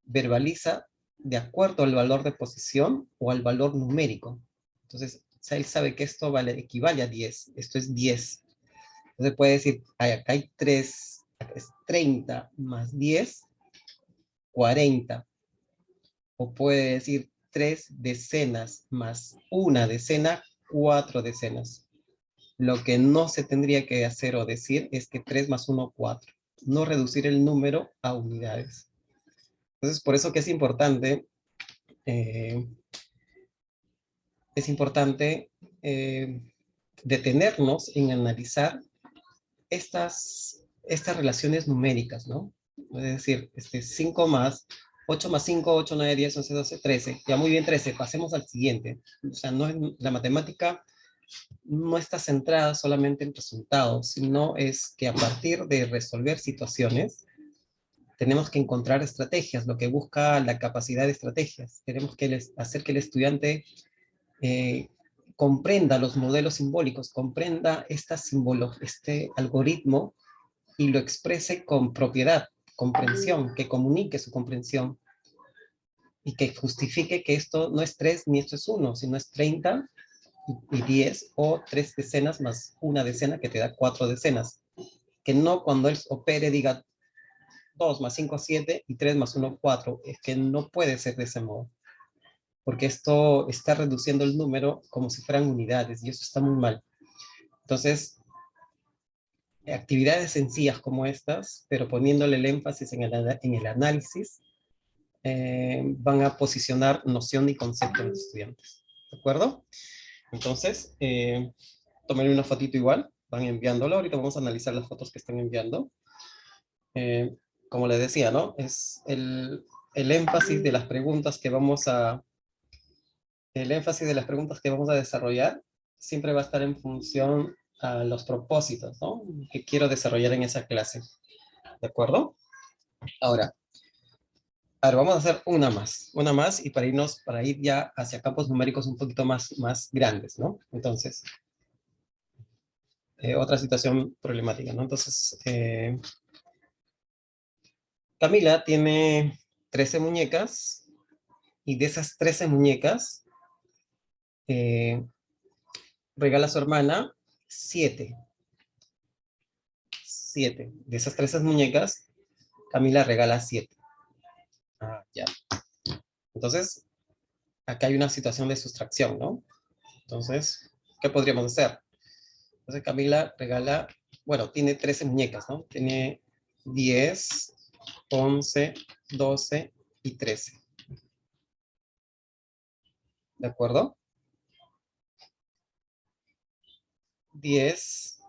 verbaliza de acuerdo al valor de posición o al valor numérico. Entonces, él sabe que esto equivale a 10. Esto es 10. Entonces puede decir, acá hay 3, acá es 30 más 10, 40. O puede decir 3 decenas más una decena, 4 decenas. Lo que no se tendría que hacer o decir es que 3 más 1, 4. No reducir el número a unidades. Entonces, por eso que es importante detenernos en analizar estas relaciones numéricas, ¿no? Es decir, 5 más, 8 más 5, 8, 9, 10, 11, 12, 13. Ya muy bien, 13. Pasemos al siguiente. O sea, la matemática no está centrada solamente en resultados, sino es que a partir de resolver situaciones, tenemos que encontrar estrategias, lo que busca la capacidad de estrategias. Tenemos que hacer que el estudiante comprenda los modelos simbólicos, comprenda este algoritmo y lo exprese con propiedad, comprensión, que comunique su comprensión y que justifique que esto no es 3 ni esto es 1, sino es 30 y 10 o 3 decenas más una decena que te da 4 decenas. Que no cuando él opere diga 2 más 5, 7 y 3 más 1, 4. Es que no puede ser de ese modo. Porque esto está reduciendo el número como si fueran unidades y eso está muy mal. Entonces, actividades sencillas como estas, pero poniéndole el énfasis en el análisis, van a posicionar noción y concepto en los estudiantes. ¿De acuerdo? Entonces, tomen una fotito igual, van enviándolo. Ahorita vamos a analizar las fotos que están enviando. Como les decía, ¿no? Es el énfasis de las preguntas que vamos a desarrollar siempre va a estar en función a los propósitos, ¿no? Que quiero desarrollar en esa clase. ¿De acuerdo? Ahora, vamos a hacer una más y para ir ya hacia campos numéricos un poquito más grandes, ¿no? Entonces, otra situación problemática, ¿no? Entonces, Camila tiene 13 muñecas y de esas 13 muñecas regala a su hermana 7. 7. De esas 13 muñecas, Camila regala 7. Ya. Entonces, acá hay una situación de sustracción, ¿no? Entonces, ¿qué podríamos hacer? Entonces, Camila regala, bueno, tiene 13 muñecas, ¿no? Tiene 10, 11, 12 y 13. ¿De acuerdo? 10,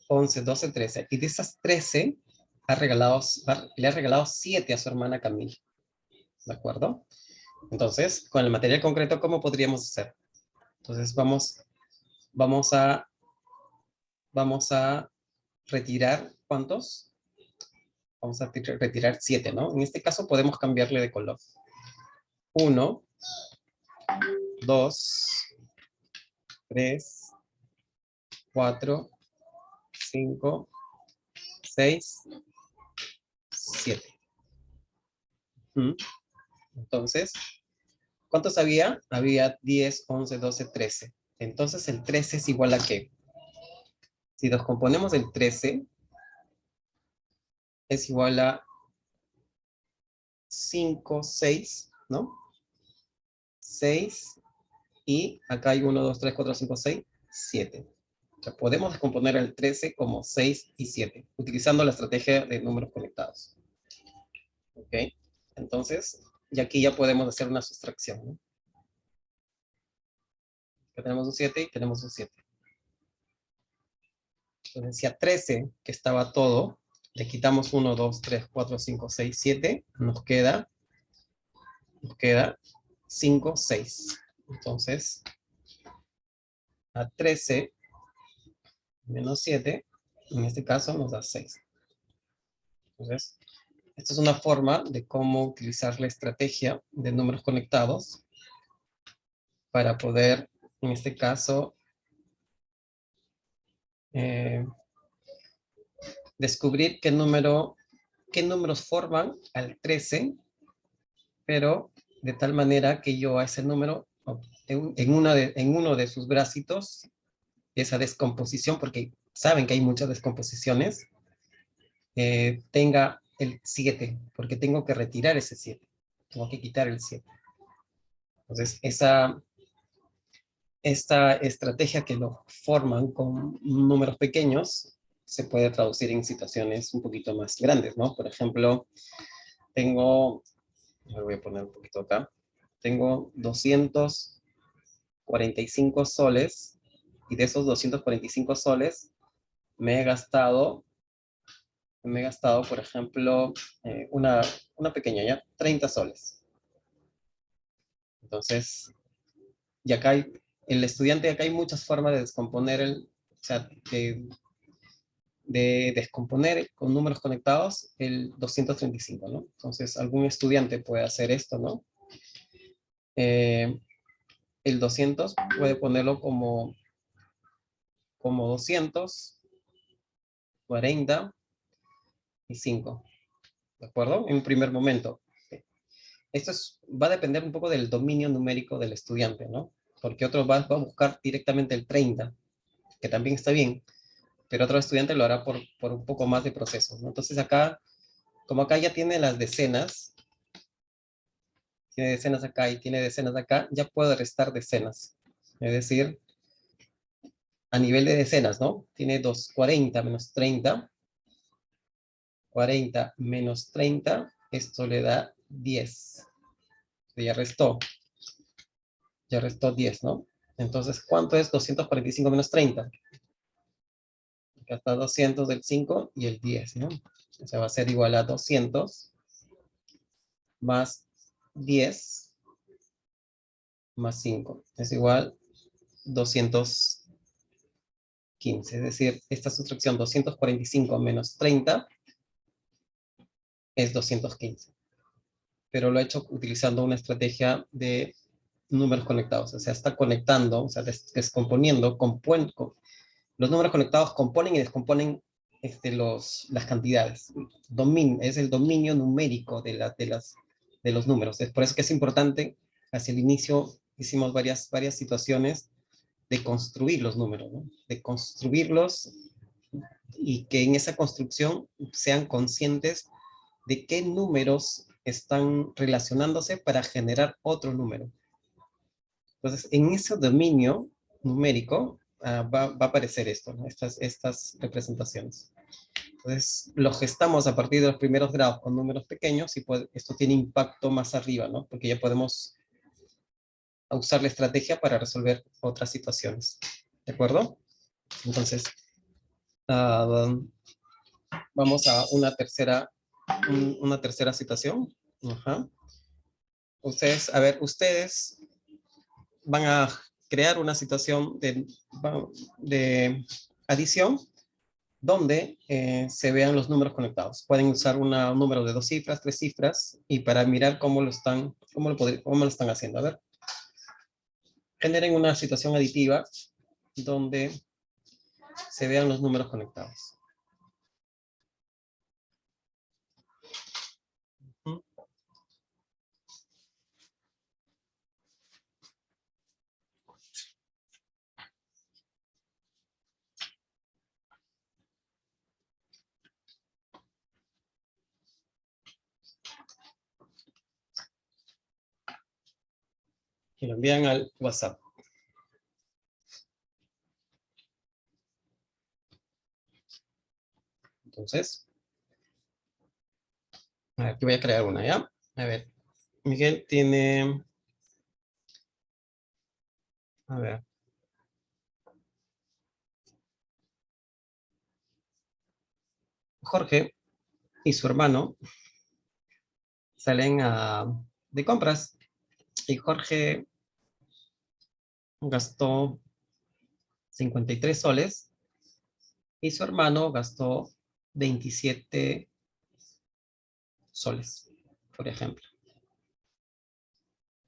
11, 12, 13. Y de esas 13, le ha regalado 7 a su hermana Camila. ¿De acuerdo? Entonces, con el material concreto, ¿cómo podríamos hacer? Entonces, vamos a retirar, ¿cuántos? Vamos a retirar 7, ¿no? En este caso podemos cambiarle de color. 1, 2, 3, 4, 5, 6, 7. Entonces, ¿cuántos había? Había 10, 11, 12, 13. Entonces, el 13 es igual a ¿qué? Si descomponemos el 13, es igual a 5, 6, ¿no? 6, y acá hay 1, 2, 3, 4, 5, 6, 7. O sea, podemos descomponer el 13 como 6 y 7, utilizando la estrategia de números conectados. ¿Ok? Entonces, y aquí ya podemos hacer una sustracción, ¿no? Que tenemos un 7 y tenemos un 7. Entonces, si a 13, que estaba todo, le quitamos 1, 2, 3, 4, 5, 6, 7, nos queda 5, 6. Entonces, a 13 menos 7, en este caso nos da 6. Entonces, esta es una forma de cómo utilizar la estrategia de números conectados para poder, en este caso, descubrir qué números forman al 13, pero de tal manera que yo a ese número, en uno de sus bracitos, esa descomposición, porque saben que hay muchas descomposiciones, tenga el 7, porque tengo que retirar ese 7. Tengo que quitar el 7. Entonces, esta estrategia que lo forman con números pequeños se puede traducir en situaciones un poquito más grandes, ¿no? Por ejemplo, me voy a poner un poquito acá, tengo 245 soles, y de esos 245 soles me he gastado, por ejemplo, una pequeña, ¿ya? 30 soles. Entonces, y acá el estudiante, acá hay muchas formas de descomponer o sea, de descomponer con números conectados el 235, ¿no? Entonces, algún estudiante puede hacer esto, ¿no? El 200 puede ponerlo como 245, ¿de acuerdo? En un primer momento. Esto va a depender un poco del dominio numérico del estudiante, ¿no? Porque otro va a buscar directamente el 30, que también está bien, pero otro estudiante lo hará por un poco más de proceso, ¿no? Entonces acá, como acá ya tiene las decenas, tiene decenas acá y tiene decenas acá, ya puedo restar decenas. Es decir, a nivel de decenas, ¿no? Tiene 240 menos 30. 40 menos 30, esto le da 10. Ya restó 10, ¿no? Entonces, ¿cuánto es 245 menos 30? Acá está 200 del 5 y el 10, ¿no? O sea, va a ser igual a 200 más 10 más 5. Es igual 215. Es decir, esta sustracción 245 menos 30 es 215. Pero lo he hecho utilizando una estrategia de números conectados. O sea, está conectando, o sea, descomponiendo, los números conectados componen y descomponen las cantidades. Es el dominio numérico de los números. Es por eso que es importante, hacia el inicio hicimos varias situaciones de construir los números, ¿no? De construirlos y que en esa construcción sean conscientes de qué números están relacionándose para generar otro número. Entonces, en ese dominio numérico va a aparecer esto, ¿no? Estas representaciones. Entonces, lo gestamos a partir de los primeros grados con números pequeños y esto tiene impacto más arriba, ¿no? Porque ya podemos usar la estrategia para resolver otras situaciones. ¿De acuerdo? Entonces, vamos a una tercera situación. Ajá. Ustedes van a crear una situación de adición donde se vean los números conectados. Pueden usar un número de 2 cifras, 3 cifras, y para mirar cómo lo están haciendo. A ver, generen una situación aditiva donde se vean los números conectados. Y lo envían al WhatsApp. Entonces, aquí voy a crear una, ¿ya? A ver, Miguel tiene, a ver, Jorge y su hermano salen de compras y Jorge gastó 53 soles y su hermano gastó 27 soles, por ejemplo.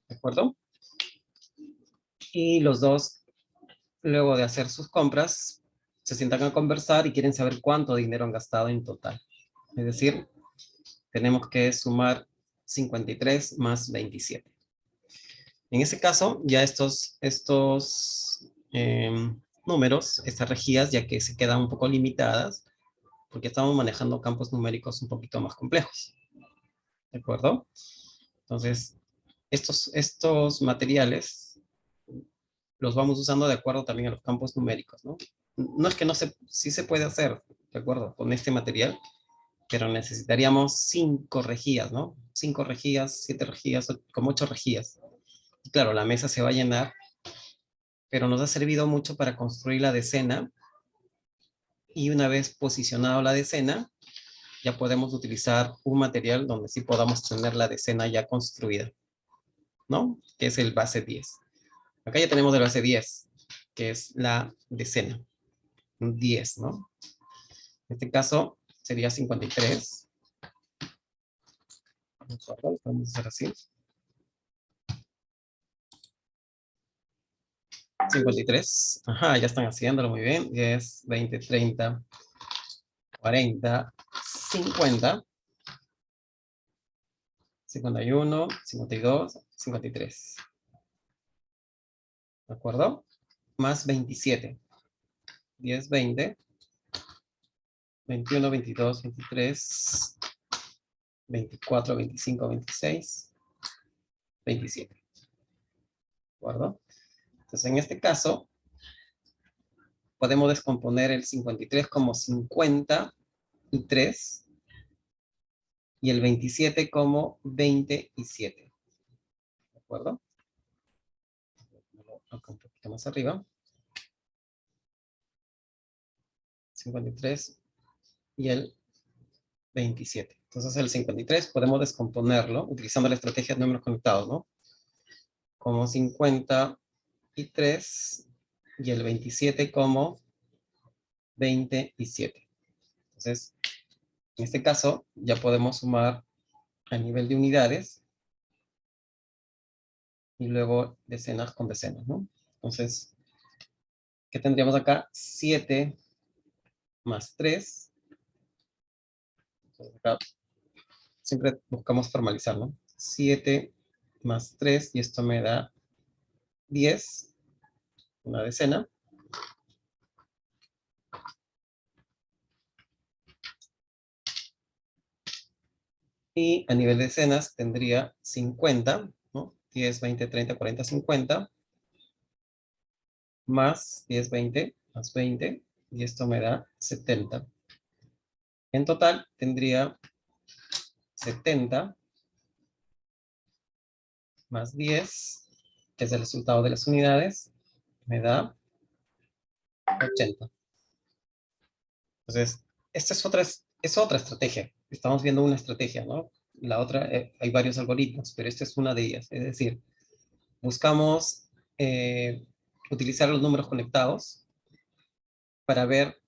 ¿De acuerdo? Y los dos, luego de hacer sus compras, se sientan a conversar y quieren saber cuánto dinero han gastado en total. Es decir, tenemos que sumar 53 más 27. En ese caso, ya estos números, estas rejillas, ya que se quedan un poco limitadas, porque estamos manejando campos numéricos un poquito más complejos. ¿De acuerdo? Entonces, estos materiales los vamos usando de acuerdo también a los campos numéricos, ¿no? No es que no se, sí se puede hacer, ¿de acuerdo? Con este material, pero necesitaríamos 5 rejillas, ¿no? 5 rejillas, 7 rejillas, como 8 rejillas. Y claro, la mesa se va a llenar, pero nos ha servido mucho para construir la decena, y una vez posicionado la decena, ya podemos utilizar un material donde sí podamos tener la decena ya construida, ¿no? Que es el base 10. Acá ya tenemos el base 10, que es la decena, un 10, ¿no? En este caso sería 53. Vamos a hacer así. 53. Ajá, ya están haciéndolo muy bien. 10, 20, 30, 40, 50, 51, 52, 53. ¿De acuerdo? Más 27. 10, 20, 21, 22, 23, 24, 25, 26, 27. ¿De acuerdo? Entonces, en este caso, podemos descomponer el 53 como 53 y el 27 como 27. ¿De acuerdo? Acá un poquito más arriba. 53 y el 27. Entonces el 53 podemos descomponerlo utilizando la estrategia de números conectados, ¿no? Como 53 y el 27 como 27. Entonces, en este caso, ya podemos sumar a nivel de unidades y luego decenas con decenas, ¿no? Entonces, ¿qué tendríamos acá? 7 más 3. Entonces, acá siempre buscamos formalizar, ¿no? 7 más 3, y esto me da 10, una decena. Y a nivel de decenas tendría 50, ¿no? 10, 20, 30, 40, 50, más 10, 20, más 20, y esto me da 70. En total tendría 70 más 10, que es el resultado de las unidades, me da 80. Entonces, esta es otra estrategia. Estamos viendo una estrategia, ¿no? La otra, hay varios algoritmos, pero esta es una de ellas. Es decir, buscamos utilizar los números conectados para ver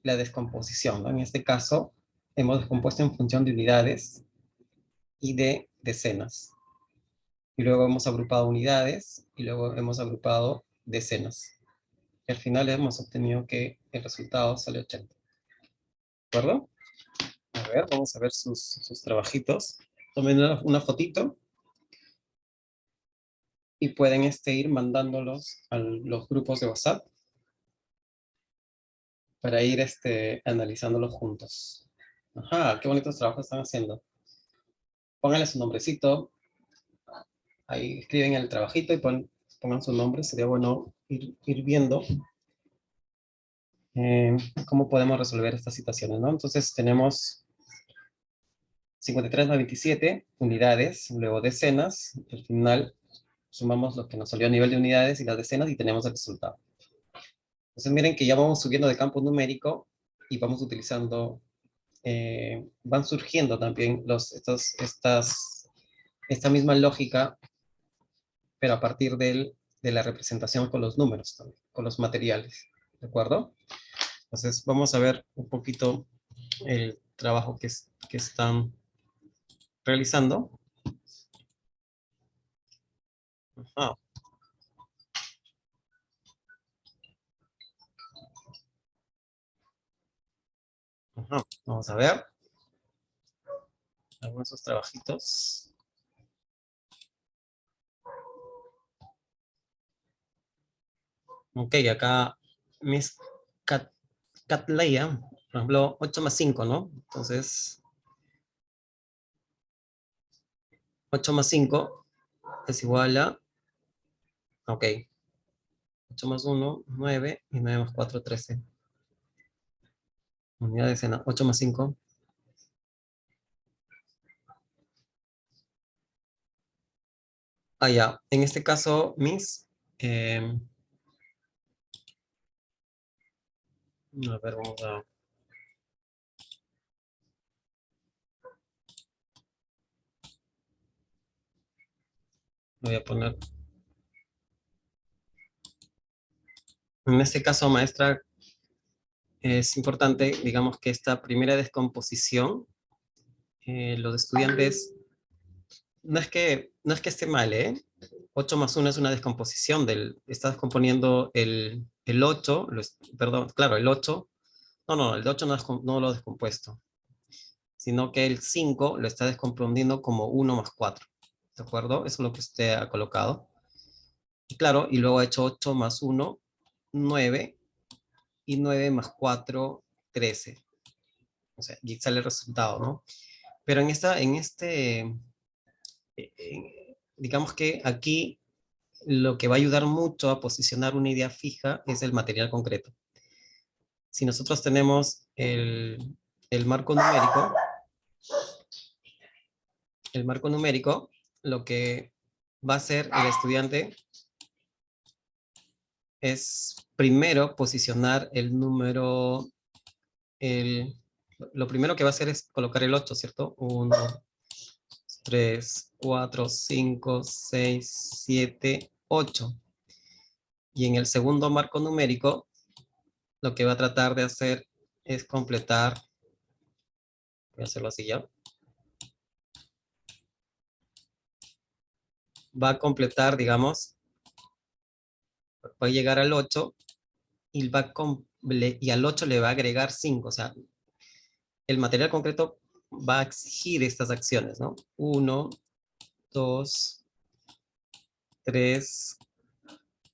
la descomposición, ¿no? En este caso, hemos descompuesto en función de unidades y de decenas. Y luego hemos agrupado unidades y luego hemos agrupado decenas. Y al final hemos obtenido que el resultado sale 80. ¿De acuerdo? A ver, vamos a ver sus trabajitos. Tomen una fotito y pueden ir mandándolos a los grupos de WhatsApp para ir analizándolos juntos. Ajá, qué bonitos trabajos están haciendo. Pónganle su nombrecito. Ahí escriben el trabajito y pongan su nombre. Sería bueno ir viendo cómo podemos resolver estas situaciones, ¿no? Entonces tenemos 53 más 27 unidades, luego decenas. Al final sumamos lo que nos salió a nivel de unidades y las decenas y tenemos el resultado. Entonces miren que ya vamos subiendo de campo numérico y vamos utilizando van surgiendo también esta misma lógica, pero a partir de la representación con los números también, con los materiales, ¿de acuerdo? Entonces vamos a ver un poquito el trabajo que están realizando. Ajá. Ajá. Vamos a ver algunos de esos trabajitos. Ok, acá Miss Catleya, por ejemplo, 8 más 5, ¿no? Entonces, 8 más 5 es igual a, ok, 8 más 1, 9, y 9 más 4, 13. Unidad de decena, 8 más 5. Ah, ya, en este caso, Miss, a ver, vamos a... Voy a poner... En este caso, maestra, es importante, digamos, que esta primera descomposición, los estudiantes, no es que esté mal, ¿eh? 8 más 1 es una descomposición está descomponiendo el 8, perdón, claro, el 8, no, el 8 no lo he descompuesto, sino que el 5 lo está descomponiendo como 1 más 4, ¿de acuerdo? Eso es lo que usted ha colocado. Y claro, y luego ha hecho 8 más 1, 9, y 9 más 4, 13. O sea, y sale el resultado, ¿no? Pero digamos que aquí lo que va a ayudar mucho a posicionar una idea fija es el material concreto. Si nosotros tenemos el marco numérico, lo que va a hacer el estudiante es primero posicionar el número, lo primero que va a hacer es colocar el 8, ¿cierto? 1, 3, 4, 5, 6, 7, 8. Y en el segundo marco numérico, lo que va a tratar de hacer es completar, voy a hacerlo así ya, va a completar, digamos, va a llegar al 8 y al 8 le va a agregar 5. O sea, el material concreto va a exigir estas acciones, ¿no? 1, 2, 3,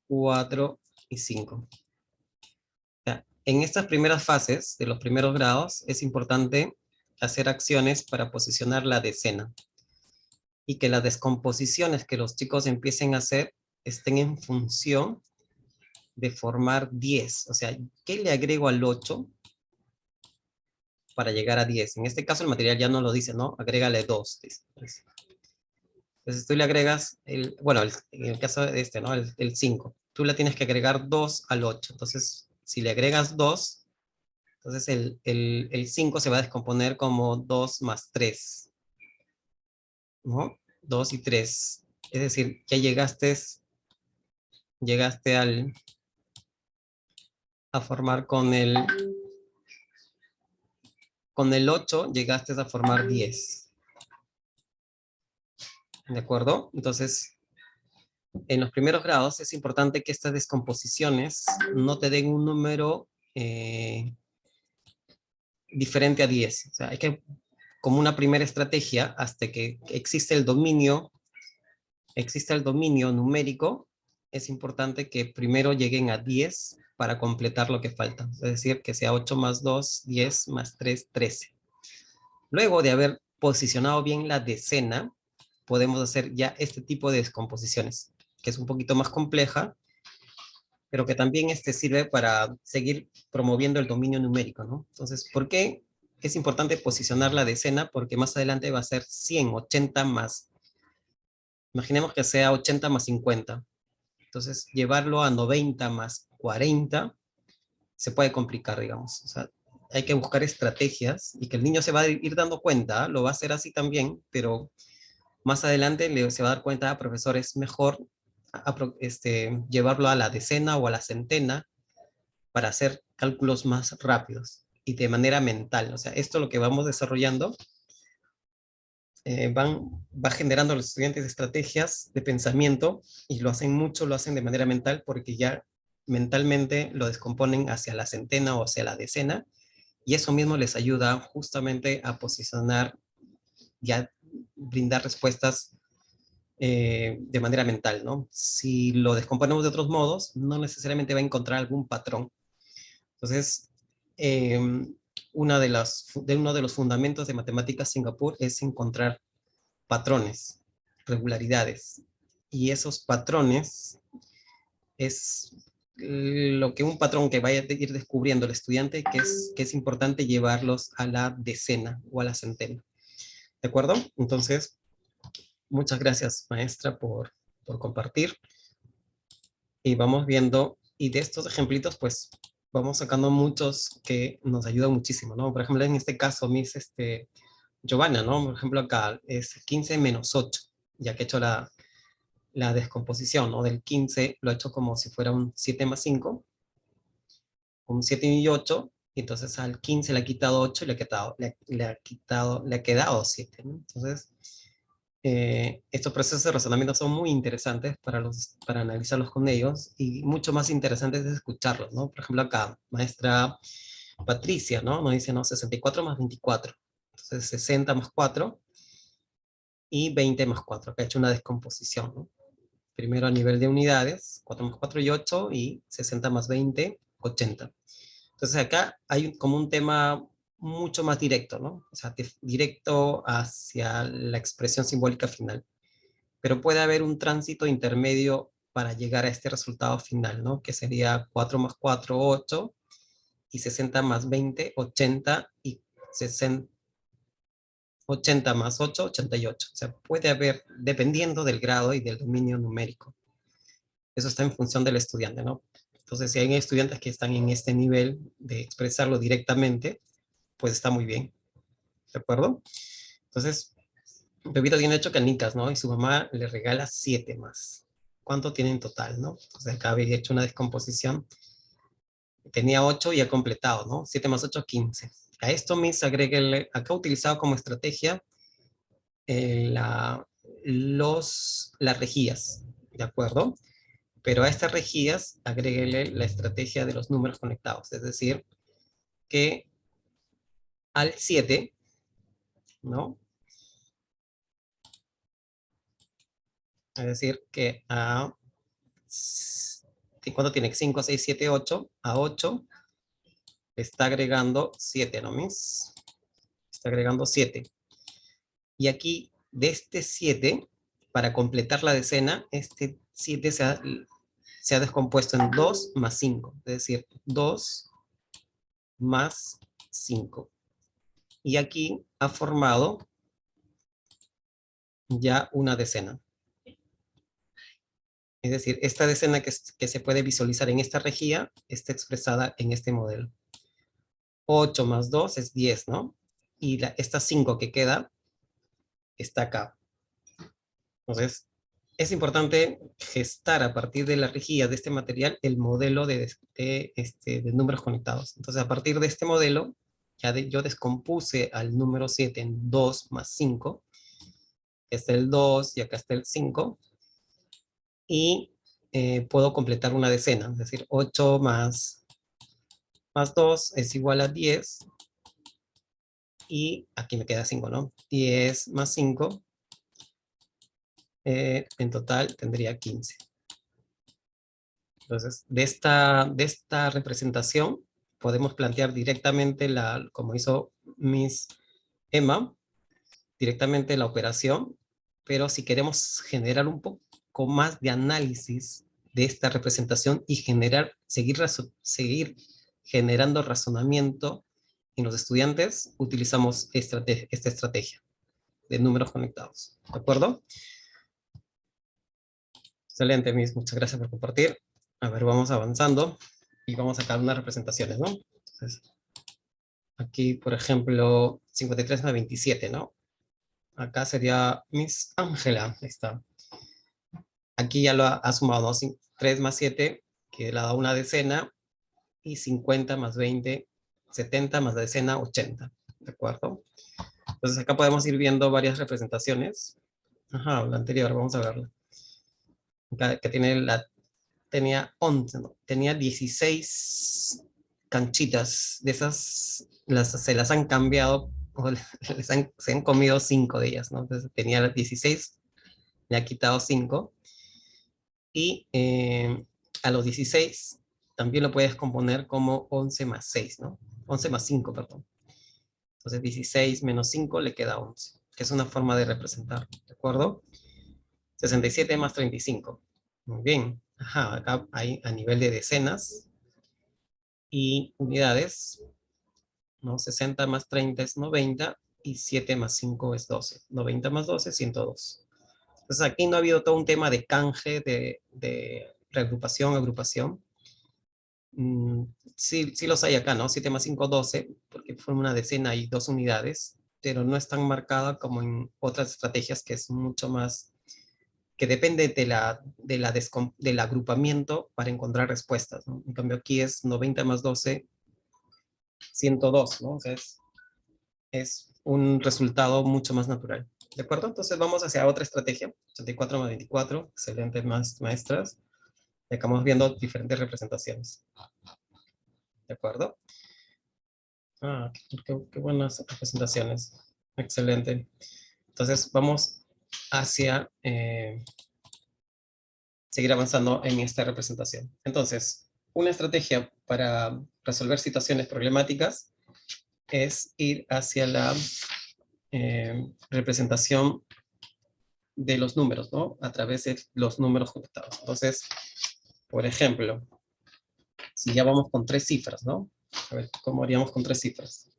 4 y 5. O sea, en estas primeras fases de los primeros grados es importante hacer acciones para posicionar la decena y que las descomposiciones que los chicos empiecen a hacer estén en función de formar 10. O sea, ¿qué le agrego al 8 para llegar a 10? En este caso el material ya no lo dice, ¿no? Agrégale 2. Entonces tú le agregas, bueno, en el caso de este, ¿no? El 5. Tú le tienes que agregar 2 al 8. Entonces, si le agregas 2, entonces el 5 se va a descomponer como 2 más 3, ¿no? 2 y 3. Es decir, ya llegaste a formar con el 8, llegaste a formar 10. ¿De acuerdo? Entonces, en los primeros grados es importante que estas descomposiciones no te den un número diferente a 10. O sea, hay que, como una primera estrategia, hasta que existe el dominio numérico, es importante que primero lleguen a 10 para completar lo que falta. Es decir, que sea 8 más 2, 10 más 3, 13. Luego de haber posicionado bien la decena, podemos hacer ya este tipo de descomposiciones, que es un poquito más compleja, pero que también sirve para seguir promoviendo el dominio numérico, ¿no? Entonces, ¿por qué es importante posicionar la decena? Porque más adelante va a ser 100, 80 más. Imaginemos que sea 80 más 50. Entonces, llevarlo a 90 más 40 se puede complicar, digamos. O sea, hay que buscar estrategias y que el niño se va a ir dando cuenta, lo va a hacer así también, pero más adelante se va a dar cuenta, profesor, es mejor llevarlo a la decena o a la centena para hacer cálculos más rápidos y de manera mental. O sea, esto lo que vamos desarrollando va generando a los estudiantes estrategias de pensamiento y lo hacen mucho, lo hacen de manera mental porque ya mentalmente lo descomponen hacia la centena o hacia la decena y eso mismo les ayuda justamente a posicionar, ya brindar respuestas de manera mental, ¿no? Si lo descomponemos de otros modos, no necesariamente va a encontrar algún patrón. Entonces, eh, uno de los fundamentos de matemáticas Singapur es encontrar patrones, regularidades. Y esos patrones es lo que un patrón que vaya a ir descubriendo el estudiante, que es importante llevarlos a la decena o a la centena. ¿De acuerdo? Entonces, muchas gracias, maestra, por compartir. Y vamos viendo, y de estos ejemplitos, pues, vamos sacando muchos que nos ayudan muchísimo, ¿no? Por ejemplo, en este caso, Giovanna, ¿no? Por ejemplo, acá es 15 menos 8, ya que he hecho la descomposición, ¿no? Del 15 lo he hecho como si fuera un 7 más 5, un 7 y 8, y entonces al 15 le ha quitado 8 y le ha quedado 7, ¿no? Entonces, estos procesos de razonamiento son muy interesantes para analizarlos con ellos y mucho más interesantes de escucharlos, ¿no? Por ejemplo, acá, maestra Patricia, ¿no? Nos dice, ¿no? 64 más 24. Entonces, 60 más 4 y 20 más 4. Acá he hecho una descomposición, ¿no? Primero a nivel de unidades, 4 más 4 y 8, y 60 más 20, 80. Entonces acá hay como un tema mucho más directo, ¿no? O sea, directo hacia la expresión simbólica final. Pero puede haber un tránsito intermedio para llegar a este resultado final, ¿no? Que sería 4 más 4, 8, y 60 más 20, 80, y 60, 80 más 8, 88. O sea, puede haber, dependiendo del grado y del dominio numérico. Eso está en función del estudiante, ¿no? Entonces, si hay estudiantes que están en este nivel de expresarlo directamente, pues está muy bien, ¿de acuerdo? Entonces, Pepito tiene 8 canicas, ¿no? Y su mamá le regala 7 más. ¿Cuánto tiene en total, no? Entonces, acá había hecho una descomposición. Tenía 8 y ha completado, ¿no? 7 más 8, 15. A esto, mis, agréguele, acá he utilizado como estrategia las rejillas, ¿de acuerdo? Pero a estas rejillas agréguele la estrategia de los números conectados, es decir, que al 7, ¿no? Es decir, que ¿cuánto tiene? 5, 6, 7, 8. A 8 está agregando 7, ¿no, mis? Está agregando 7. Y aquí, de este 7, para completar la decena, este 7 se ha descompuesto en 2 más 5. Es decir, 2 más 5. Y aquí ha formado ya una decena. Es decir, esta decena que se puede visualizar en esta rejilla está expresada en este modelo. 8 más 2 es 10, ¿no? Y esta 5 que queda está acá. Entonces, es importante gestar a partir de la rejilla de este material el modelo de números conectados. Entonces, a partir de este modelo, yo descompuse al número 7 en 2 más 5. Está el 2 y acá está el 5. Y puedo completar una decena, es decir, 8 más 2 es igual a 10, y aquí me queda 5, ¿no? 10 más 5, en total tendría 15. Entonces, de esta representación podemos plantear directamente, como hizo Miss Emma, directamente la operación, pero si queremos generar un poco más de análisis de esta representación y seguir generando razonamiento en los estudiantes, utilizamos esta estrategia de números conectados. ¿De acuerdo? Excelente, Miss. Muchas gracias por compartir. A ver, vamos avanzando y vamos a sacar unas representaciones, ¿no? Entonces, Aquí, por ejemplo, 53 más 27, ¿no? Acá sería Miss Ángela, ahí está. Aquí ya lo ha sumado, ¿no? 3 más 7, que le da una decena, y 50 más 20, 70 más la decena, 80, ¿de acuerdo? Entonces acá podemos ir viendo varias representaciones. Ajá, la anterior, vamos a verla. Acá, que tenía 11, ¿no? Tenía 16 canchitas, de esas se las han cambiado, o se han comido 5 de ellas, ¿no? Entonces tenía las 16, le ha quitado 5, y a los 16 también lo puedes componer como 11 más 6, ¿no? 11 más 5, perdón. Entonces 16 menos 5 le queda 11, que es una forma de representar, ¿de acuerdo? 67 más 35. Muy bien. Ajá, acá hay a nivel de decenas y unidades, ¿no? 60 más 30 es 90 y 7 más 5 es 12. 90 más 12 es 102. Entonces aquí no ha habido todo un tema de canje, de reagrupación, agrupación. Sí, sí los hay acá, ¿no? 7 más 5, 12, porque forma una decena y 2 unidades, pero no es tan marcada como en otras estrategias, que es mucho más, que depende del agrupamiento para encontrar respuestas, ¿no? En cambio aquí es 90 más 12, 102, ¿no? O sea, es un resultado mucho más natural. ¿De acuerdo? Entonces vamos hacia otra estrategia, 84 más 24, excelente maestras. Y acá vamos viendo diferentes representaciones. ¿De acuerdo? Ah, qué buenas representaciones. Excelente. Entonces vamos hacia seguir avanzando en esta representación. Entonces, una estrategia para resolver situaciones problemáticas es ir hacia la representación de los números, ¿no? A través de los números conectados. Entonces, por ejemplo, si ya vamos con 3 cifras, ¿no? A ver, ¿cómo haríamos con 3 cifras?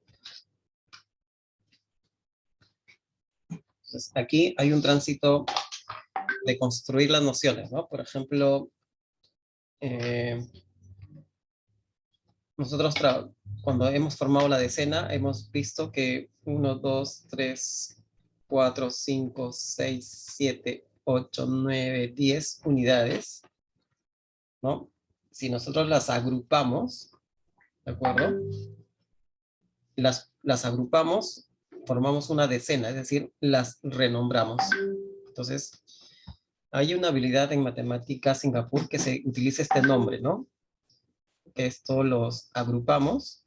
Entonces, aquí hay un tránsito de construir las nociones, ¿no? Por ejemplo, nosotros cuando hemos formado la decena, hemos visto que 1, 2, 3, 4, 5, 6, 7, 8, 9, 10 unidades, ¿no? Si nosotros las agrupamos, ¿de acuerdo? Las agrupamos, formamos una decena, es decir, las renombramos. Entonces, hay una habilidad en matemática Singapur que se utiliza este nombre, ¿no? Esto los agrupamos,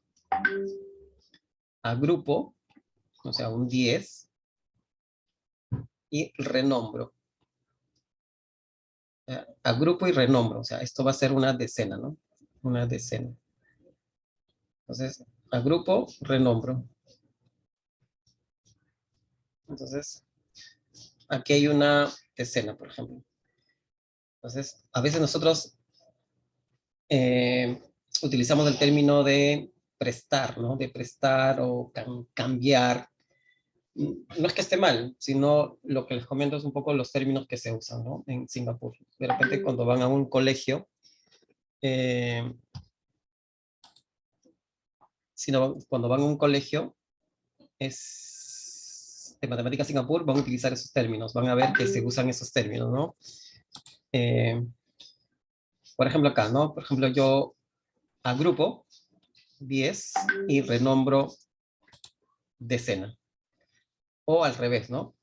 agrupo, o sea, un 10, y renombro. Agrupo y renombro, o sea, esto va a ser una decena, ¿no? Una decena. Entonces, agrupo, renombro. Entonces, aquí hay una decena, por ejemplo. Entonces, a veces nosotros utilizamos el término de prestar, ¿no? De prestar o cambiar. No es que esté mal, sino lo que les comento es un poco los términos que se usan, ¿no? En Singapur. De repente cuando van a un colegio, cuando van a un colegio de Matemáticas Singapur, van a utilizar esos términos, van a ver que se usan esos términos, ¿no? Eh, por ejemplo acá, ¿no? Por ejemplo, yo agrupo 10 y renombro decena. O al revés, ¿no?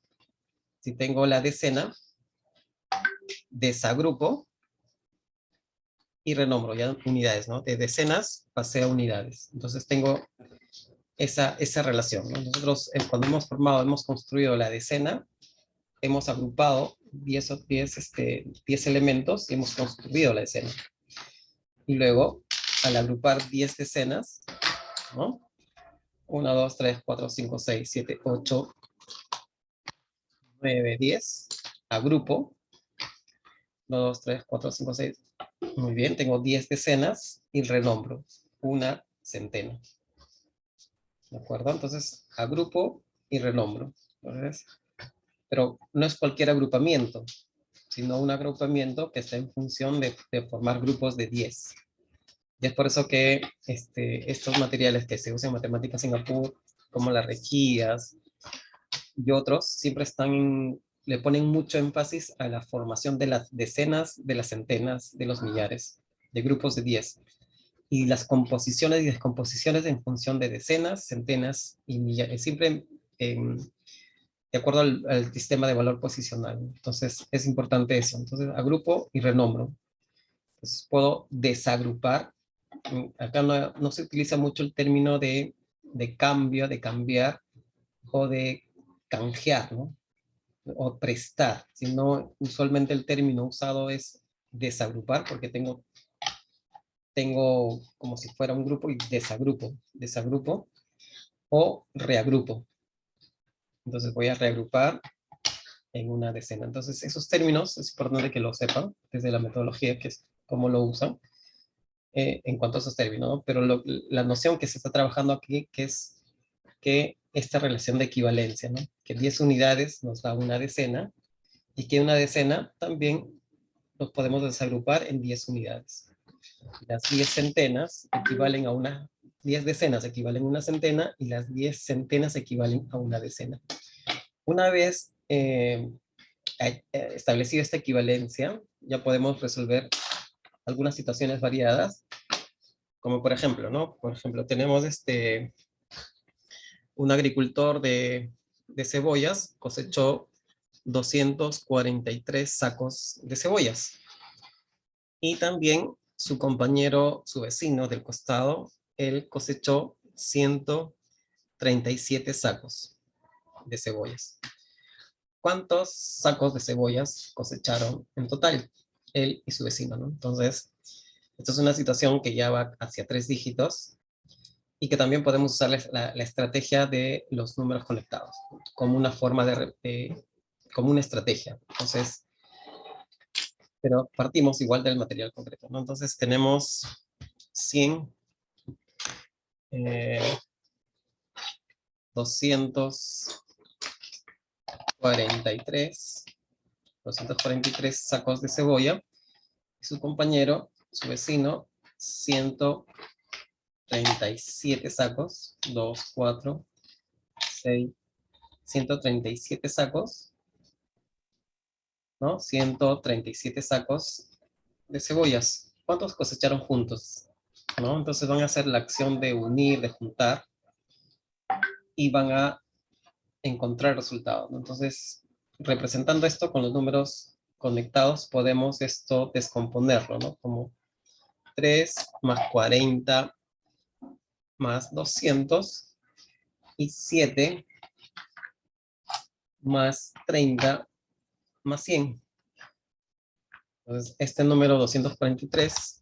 Si tengo la decena, desagrupo y renombro ya unidades, ¿no? De decenas pasé a unidades. Entonces tengo esa relación, ¿no? Nosotros cuando hemos construido la decena, hemos agrupado 10 elementos y hemos construido la decena. Y luego, al agrupar 10 decenas, ¿no? 1, 2, 3, 4, 5, 6, 7, 8, 9, 10, agrupo 1, 2, 3, 4, 5, 6. Muy bien, tengo 10 decenas y renombro una centena. ¿De acuerdo? Entonces, agrupo y renombro. Entonces, pero no es cualquier agrupamiento, sino un agrupamiento que está en función de formar grupos de 10. Y es por eso que estos materiales que se usan en Matemáticas Singapur, como las rejillas y otros, siempre le ponen mucho énfasis a la formación de las decenas, de las centenas, de los millares, de grupos de 10. Y las composiciones y descomposiciones en función de decenas, centenas y millares, siempre de acuerdo al sistema de valor posicional. Entonces, es importante eso. Entonces, agrupo y renombro. Entonces, puedo desagrupar. Acá no se utiliza mucho el término de cambio, de cambiar o de canjear, ¿no? O prestar, sino usualmente el término usado es desagrupar, porque tengo como si fuera un grupo y desagrupo o reagrupo. Entonces voy a reagrupar en una decena. Entonces esos términos es importante que lo sepan desde la metodología, que es cómo lo usan en cuanto a esos términos, ¿no? Pero la noción que se está trabajando aquí, que es que esta relación de equivalencia, ¿no? Que 10 unidades nos da una decena y que una decena también nos podemos desagrupar en 10 unidades. Las 10 centenas equivalen a 10 decenas equivalen a una centena y las 10 centenas equivalen a una decena. Una vez establecido esta equivalencia, ya podemos resolver algunas situaciones variadas, como por ejemplo, ¿no? Por ejemplo, tenemos un agricultor de cebollas cosechó 243 sacos de cebollas. Y también su compañero, su vecino del costado, él cosechó 137 sacos de cebollas. ¿Cuántos sacos de cebollas cosecharon en total? Él y su vecino, ¿no? Entonces, esta es una situación que ya va hacia 3 dígitos y que también podemos usar la estrategia de los números conectados como una forma como una estrategia. Entonces, pero partimos igual del material concreto, ¿no? Entonces tenemos 100, 243 sacos de cebolla, y su compañero, su vecino, 137 sacos, 2, 4, 6, 137 sacos, ¿no? 137 sacos de cebollas. ¿Cuántos cosecharon juntos? ¿No? Entonces van a hacer la acción de unir, de juntar, y van a encontrar resultados, ¿no? Entonces, representando esto con los números conectados, podemos esto descomponerlo, ¿no? Como 3 más 40 más 200 y 7 más 30 más 100. Entonces, este número 243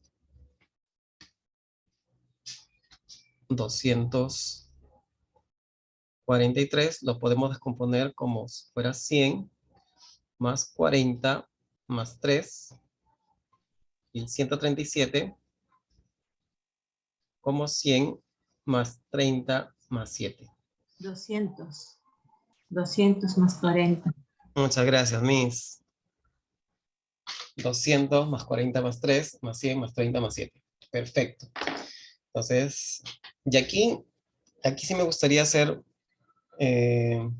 lo podemos descomponer como si fuera 100 más 40 más 3 y el 137 como 100 más 30 más 7. 200 más 40. Muchas gracias, Miss. 200 más 40 más 3 más 100 más 30 más 7. Perfecto. Entonces, y aquí sí me gustaría hacer, me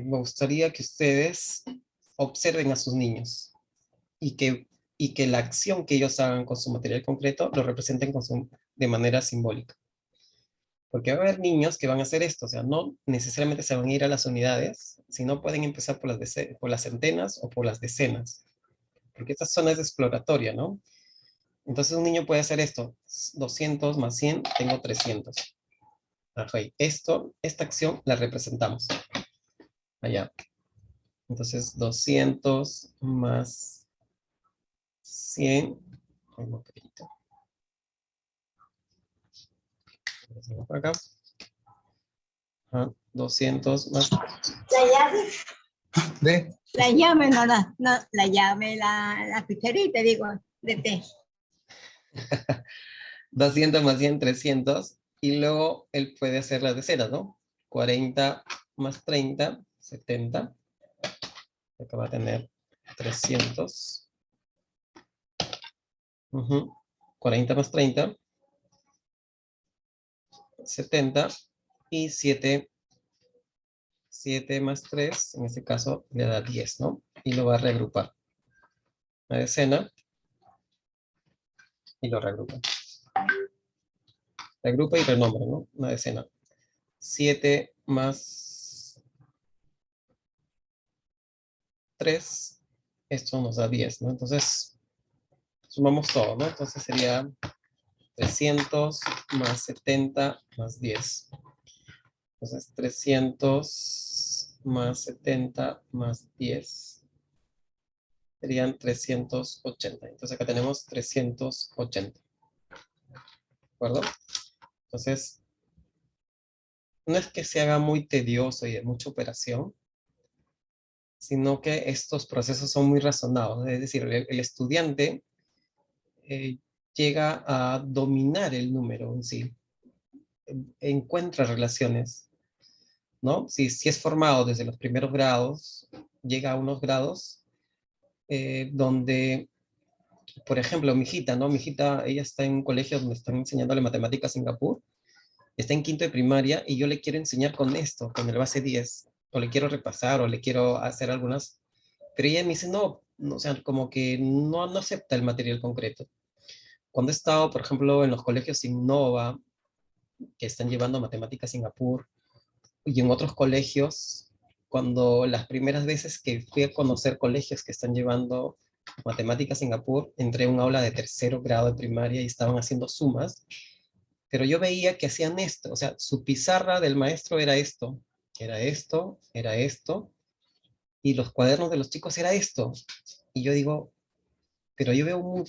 gustaría que ustedes observen a sus niños y que la acción que ellos hagan con su material concreto lo representen de manera simbólica. Porque va a haber niños que van a hacer esto, o sea, no necesariamente se van a ir a las unidades, sino pueden empezar por las centenas o por las decenas, porque esta zona es exploratoria, ¿no? Entonces un niño puede hacer esto, 200 más 100, tengo 300. Ajá, esta acción la representamos allá. Entonces 200 más 100, un poquito. Por acá. Ajá, 200 más... La llave. ¿De? La llave, no, la llave, la cucharita, digo, de té. 200 más 100, 300. Y luego él puede hacer las decenas, ¿no? 40 más 30, 70. Acá va a tener 300. 40 más 30, 70, y 7 más 3, en este caso le da 10, ¿no? Y lo va a reagrupar. Una decena, y lo reagrupa. Reagrupa y renombra, ¿no? Una decena. 7 más 3, esto nos da 10, ¿no? Entonces, sumamos todo, ¿no? Entonces sería 300 más 70 más 10. Entonces, 300 más 70 más 10 serían 380. Entonces, acá tenemos 380. ¿De acuerdo? Entonces, no es que se haga muy tedioso y de mucha operación, sino que estos procesos son muy razonados. Es decir, el estudiante eh, llega a dominar el número en sí, encuentra relaciones, ¿no? Si es formado desde los primeros grados, llega a unos grados donde, por ejemplo, mi hijita, ¿no? Mi hijita, ella está en un colegio donde están enseñándole matemáticas en Singapur, está en quinto de primaria y yo le quiero enseñar con esto, con el base 10, o le quiero repasar, o le quiero hacer algunas, pero ella me dice, no, no, o sea, como que no acepta el material concreto. Cuando he estado, por ejemplo, en los colegios Innova, que están llevando matemáticas Singapur, y en otros colegios, cuando las primeras veces que fui a conocer colegios que están llevando matemáticas Singapur, entré a un aula de tercero grado de primaria y estaban haciendo sumas, pero yo veía que hacían esto, o sea, su pizarra del maestro era esto, era esto, era esto, y los cuadernos de los chicos era esto. Y yo digo, pero yo veo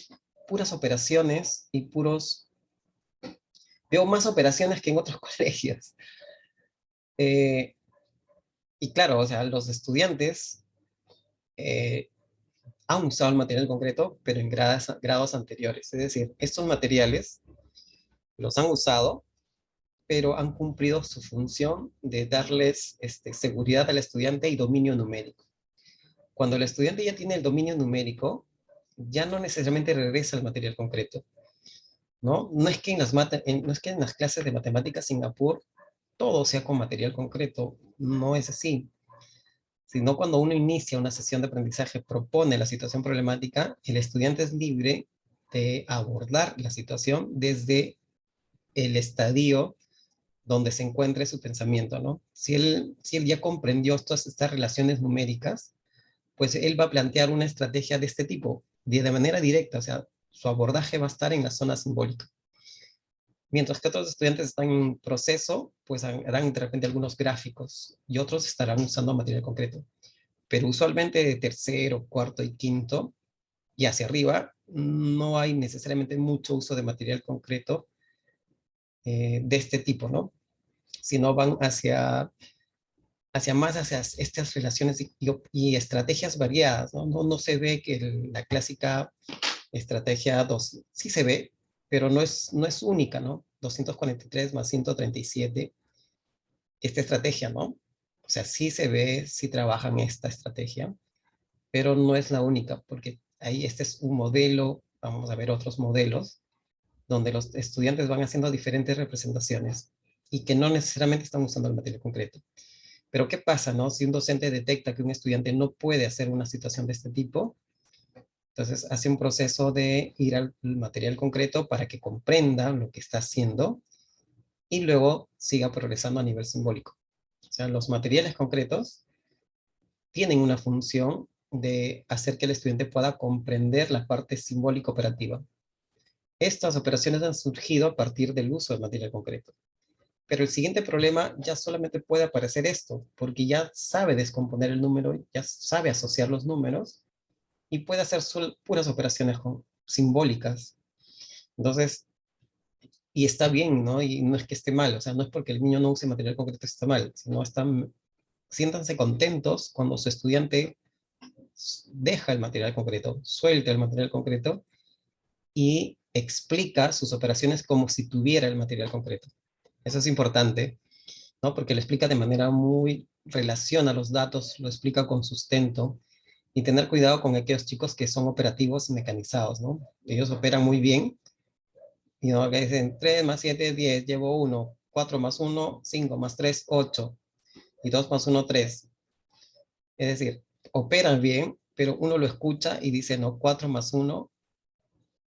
puras operaciones y veo más operaciones que en otros colegios. Eh, y claro, o sea, los estudiantes eh, han usado el material concreto, pero en grados anteriores. Es decir, estos materiales los han usado, pero han cumplido su función de darles seguridad al estudiante y dominio numérico. Cuando el estudiante ya tiene el dominio numérico, ya no necesariamente regresa al material concreto, ¿no? No es que en las clases de matemáticas Singapur todo sea con material concreto, no es así, sino cuando uno inicia una sesión de aprendizaje, propone la situación problemática, el estudiante es libre de abordar la situación desde el estadio donde se encuentre su pensamiento, ¿no? Si él ya comprendió todas estas relaciones numéricas, pues él va a plantear una estrategia de este tipo, de manera directa, o sea, su abordaje va a estar en la zona simbólica. Mientras que otros estudiantes están en proceso, pues harán de repente algunos gráficos y otros estarán usando material concreto. Pero usualmente de tercero, cuarto y quinto y hacia arriba no hay necesariamente mucho uso de material concreto de este tipo, ¿no? Sino van hacia estas relaciones y estrategias variadas, ¿no? No se ve que la clásica estrategia 2, sí se ve, pero no es única, ¿no? 243 más 137, esta estrategia, ¿no? O sea, sí se ve, sí trabajan esta estrategia, pero no es la única, porque ahí este es un modelo, vamos a ver otros modelos, donde los estudiantes van haciendo diferentes representaciones y que no necesariamente están usando el material concreto. Pero ¿qué pasa, no? Si un docente detecta que un estudiante no puede hacer una situación de este tipo, entonces hace un proceso de ir al material concreto para que comprenda lo que está haciendo y luego siga progresando a nivel simbólico. O sea, los materiales concretos tienen una función de hacer que el estudiante pueda comprender la parte simbólica operativa. Estas operaciones han surgido a partir del uso del material concreto. Pero el siguiente problema ya solamente puede aparecer esto, porque ya sabe descomponer el número, ya sabe asociar los números y puede hacer puras operaciones simbólicas. Entonces, y está bien, ¿no? Y no es que esté mal, o sea, no es porque el niño no use material concreto está mal, sino siéntanse contentos cuando su estudiante deja el material concreto, suelta el material concreto y explica sus operaciones como si tuviera el material concreto. Eso es importante, ¿no? Porque lo explica de manera relaciona los datos, lo explica con sustento, Y tener cuidado con aquellos chicos que son operativos mecanizados, ¿no? Ellos operan muy bien, y no, que dicen 3 más 7, 10, llevo 1, 4 más 1, 5 más 3, 8, y 2 más 1, 3. Es decir, operan bien, pero uno lo escucha y dice, no, 4 más 1,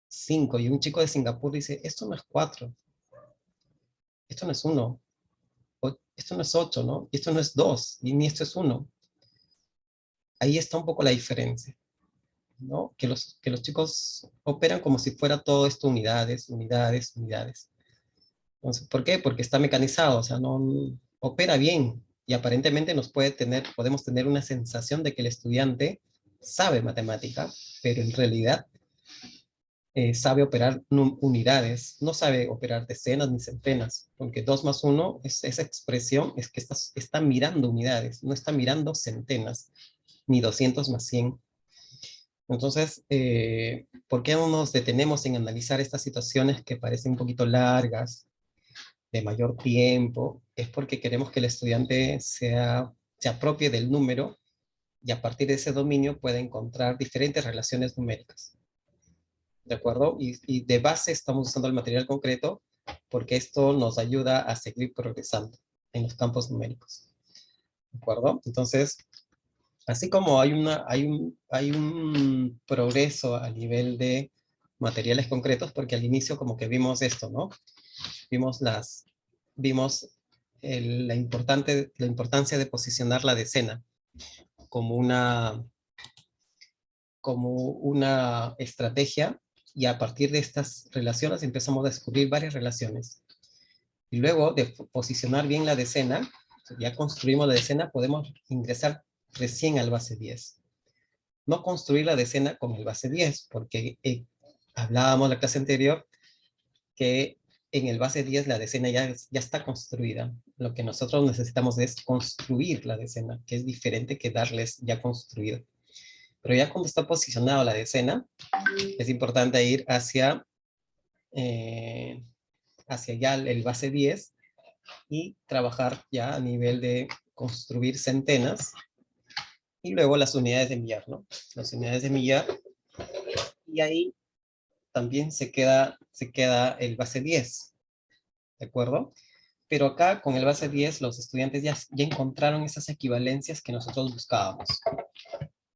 5. Y un chico de Singapur dice, esto no es 4, esto no es 1, esto no es 8, ¿no? Y esto no es 2, y ni esto es 1. Ahí está un poco la diferencia, ¿no? Que los chicos operan como si fuera todo esto unidades, unidades, unidades. Entonces, ¿por qué? Porque está mecanizado, o sea, no opera bien y aparentemente podemos tener una sensación de que el estudiante sabe matemática, pero en realidad sabe operar unidades, no sabe operar decenas ni centenas, porque 2 más 1, esa expresión es que está mirando unidades, no está mirando centenas, ni 200 más 100. Entonces, ¿por qué no nos detenemos en analizar estas situaciones que parecen un poquito largas, de mayor tiempo? Es porque queremos que el estudiante se apropie del número y a partir de ese dominio pueda encontrar diferentes relaciones numéricas. ¿De acuerdo? Y de base estamos usando el material concreto porque esto nos ayuda a seguir progresando en los campos numéricos. ¿De acuerdo? Entonces, así como hay un progreso a nivel de materiales concretos, porque al inicio como que vimos esto, ¿no? Vimos la importancia de posicionar la decena como una estrategia, y a partir de estas relaciones empezamos a descubrir varias relaciones. Y luego de posicionar bien la decena, ya construimos la decena, podemos ingresar recién al base 10. No construir la decena con el base 10, porque hablábamos en la clase anterior que en el base 10 la decena ya está construida. Lo que nosotros necesitamos es construir la decena, que es diferente que darles ya construido. Pero ya cuando está posicionada la decena, es importante ir hacia ya el base 10 y trabajar ya a nivel de construir centenas y luego las unidades de millar, ¿no? Las unidades de millar, y ahí también se queda el base 10, ¿de acuerdo? Pero acá con el base 10 los estudiantes ya encontraron esas equivalencias que nosotros buscábamos,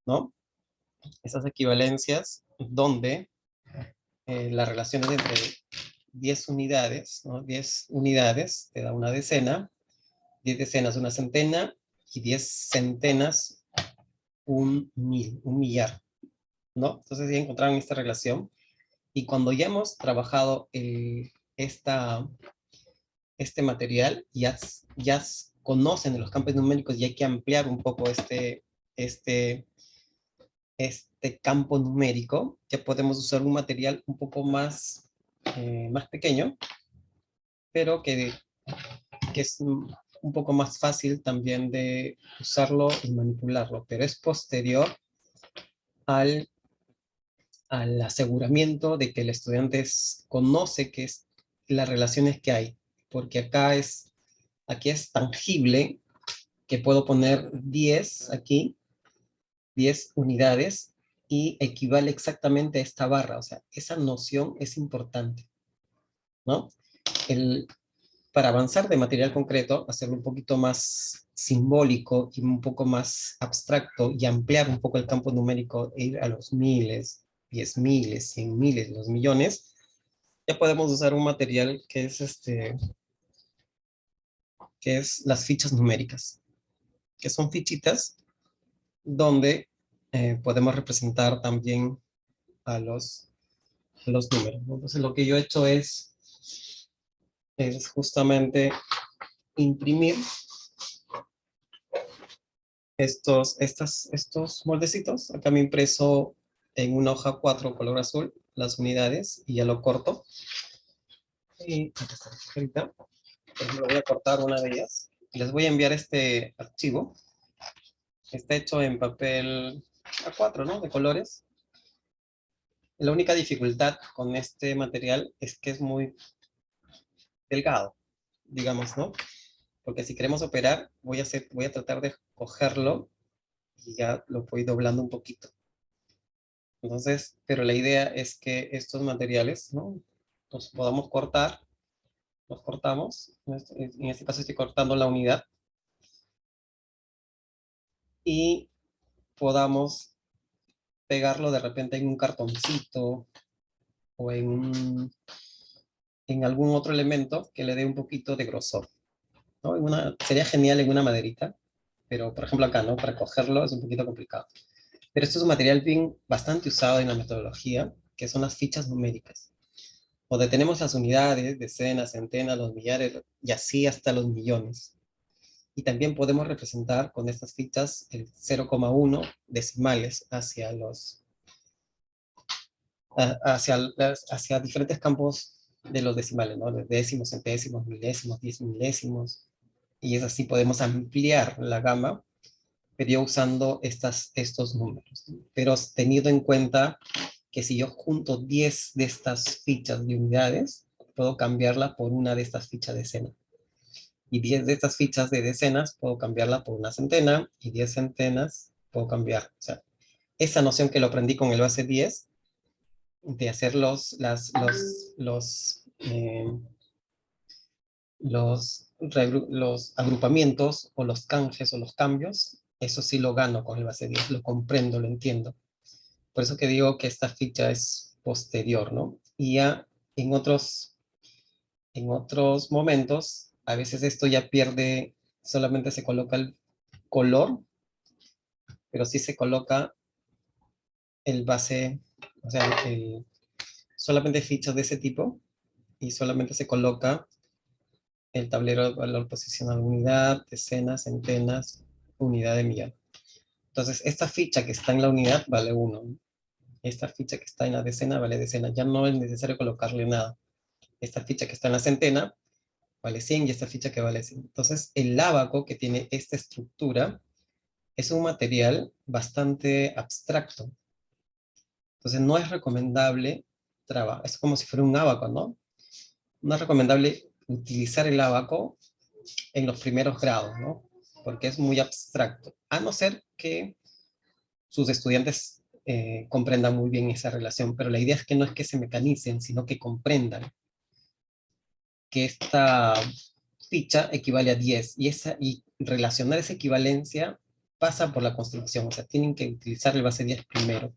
¿no? Esas equivalencias donde las relaciones entre 10 unidades, ¿no? 10 unidades te da una decena, 10 decenas una centena, y 10 centenas un millar, ¿no? Entonces ya encontraron esta relación, y cuando ya hemos trabajado este material, ya conocen de los campos numéricos y hay que ampliar un poco este campo numérico, ya podemos usar un material un poco más pequeño, pero que es un poco más fácil también de usarlo y manipularlo, pero es posterior al aseguramiento de que el estudiante conoce qué es las relaciones que hay, porque aquí es tangible que puedo poner 10 aquí, 10 unidades, y equivale exactamente a esta barra. O sea, esa noción es importante, ¿no? Para avanzar de material concreto, hacerlo un poquito más simbólico y un poco más abstracto y ampliar un poco el campo numérico e ir a los miles, 10.000, 100.000, los millones, ya podemos usar un material que es las fichas numéricas, que son fichitas donde podemos representar también a los números, ¿no? Entonces lo que yo he hecho es justamente imprimir estos moldecitos. Acá me he impreso en una hoja 4 color azul las unidades y ya lo corto. Y acá está la tijerita. Por ejemplo, voy a cortar una de ellas. Les voy a enviar este archivo. Está hecho en papel A4, ¿no? De colores. La única dificultad con este material es que es muy delgado, digamos, ¿no? Porque si queremos operar, voy a tratar de cogerlo y ya lo voy doblando un poquito. Entonces, pero la idea es que estos materiales, ¿no?, los podamos cortar, los cortamos, en este caso estoy cortando la unidad, y podamos pegarlo de repente en un cartoncito o en algún otro elemento que le dé un poquito de grosor, ¿no? Sería genial en una maderita, pero por ejemplo acá, ¿no?, para cogerlo es un poquito complicado. Pero esto es un material bastante usado en la metodología, que son las fichas numéricas, donde tenemos las unidades, decenas, centenas, los millares, y así hasta los millones. Y también podemos representar con estas fichas el 0,1 decimales hacia diferentes campos de los decimales, ¿no? De décimos, centésimos, milésimos, 10 milésimos. Y es así, podemos ampliar la gama, pero yo usando estos números. Pero teniendo en cuenta que si yo junto 10 de estas fichas de unidades, puedo cambiarla por una de estas fichas de decena. Y 10 de estas fichas de decenas, puedo cambiarla por una centena, y 10 centenas puedo cambiar. O sea, esa noción que lo aprendí con el base 10, de hacer los agrupamientos o los canjes o los cambios, eso sí lo gano con el base 10, lo comprendo, lo entiendo. Por eso que digo que esta ficha es posterior, ¿no? Y ya en otros momentos, a veces esto ya pierde, solamente se coloca el color, pero sí se coloca el base, o sea, solamente fichas de ese tipo, y solamente se coloca el tablero de valor posicional unidad, decenas, centenas, unidad de millón. Entonces, esta ficha que está en la unidad vale 1. Esta ficha que está en la decena vale decena. Ya no es necesario colocarle nada. Esta ficha que está en la centena vale 100 y esta ficha que vale 100. Entonces, el ábaco que tiene esta estructura es un material bastante abstracto. Entonces, no es recomendable trabajar. Es como si fuera un ábaco, ¿no? No es recomendable utilizar el ábaco en los primeros grados, ¿no? Porque es muy abstracto, a no ser que sus estudiantes comprendan muy bien esa relación, pero la idea es que no es que se mecanicen, sino que comprendan que esta ficha equivale a 10, y relacionar esa equivalencia pasa por la construcción, o sea, tienen que utilizar el base 10 primero.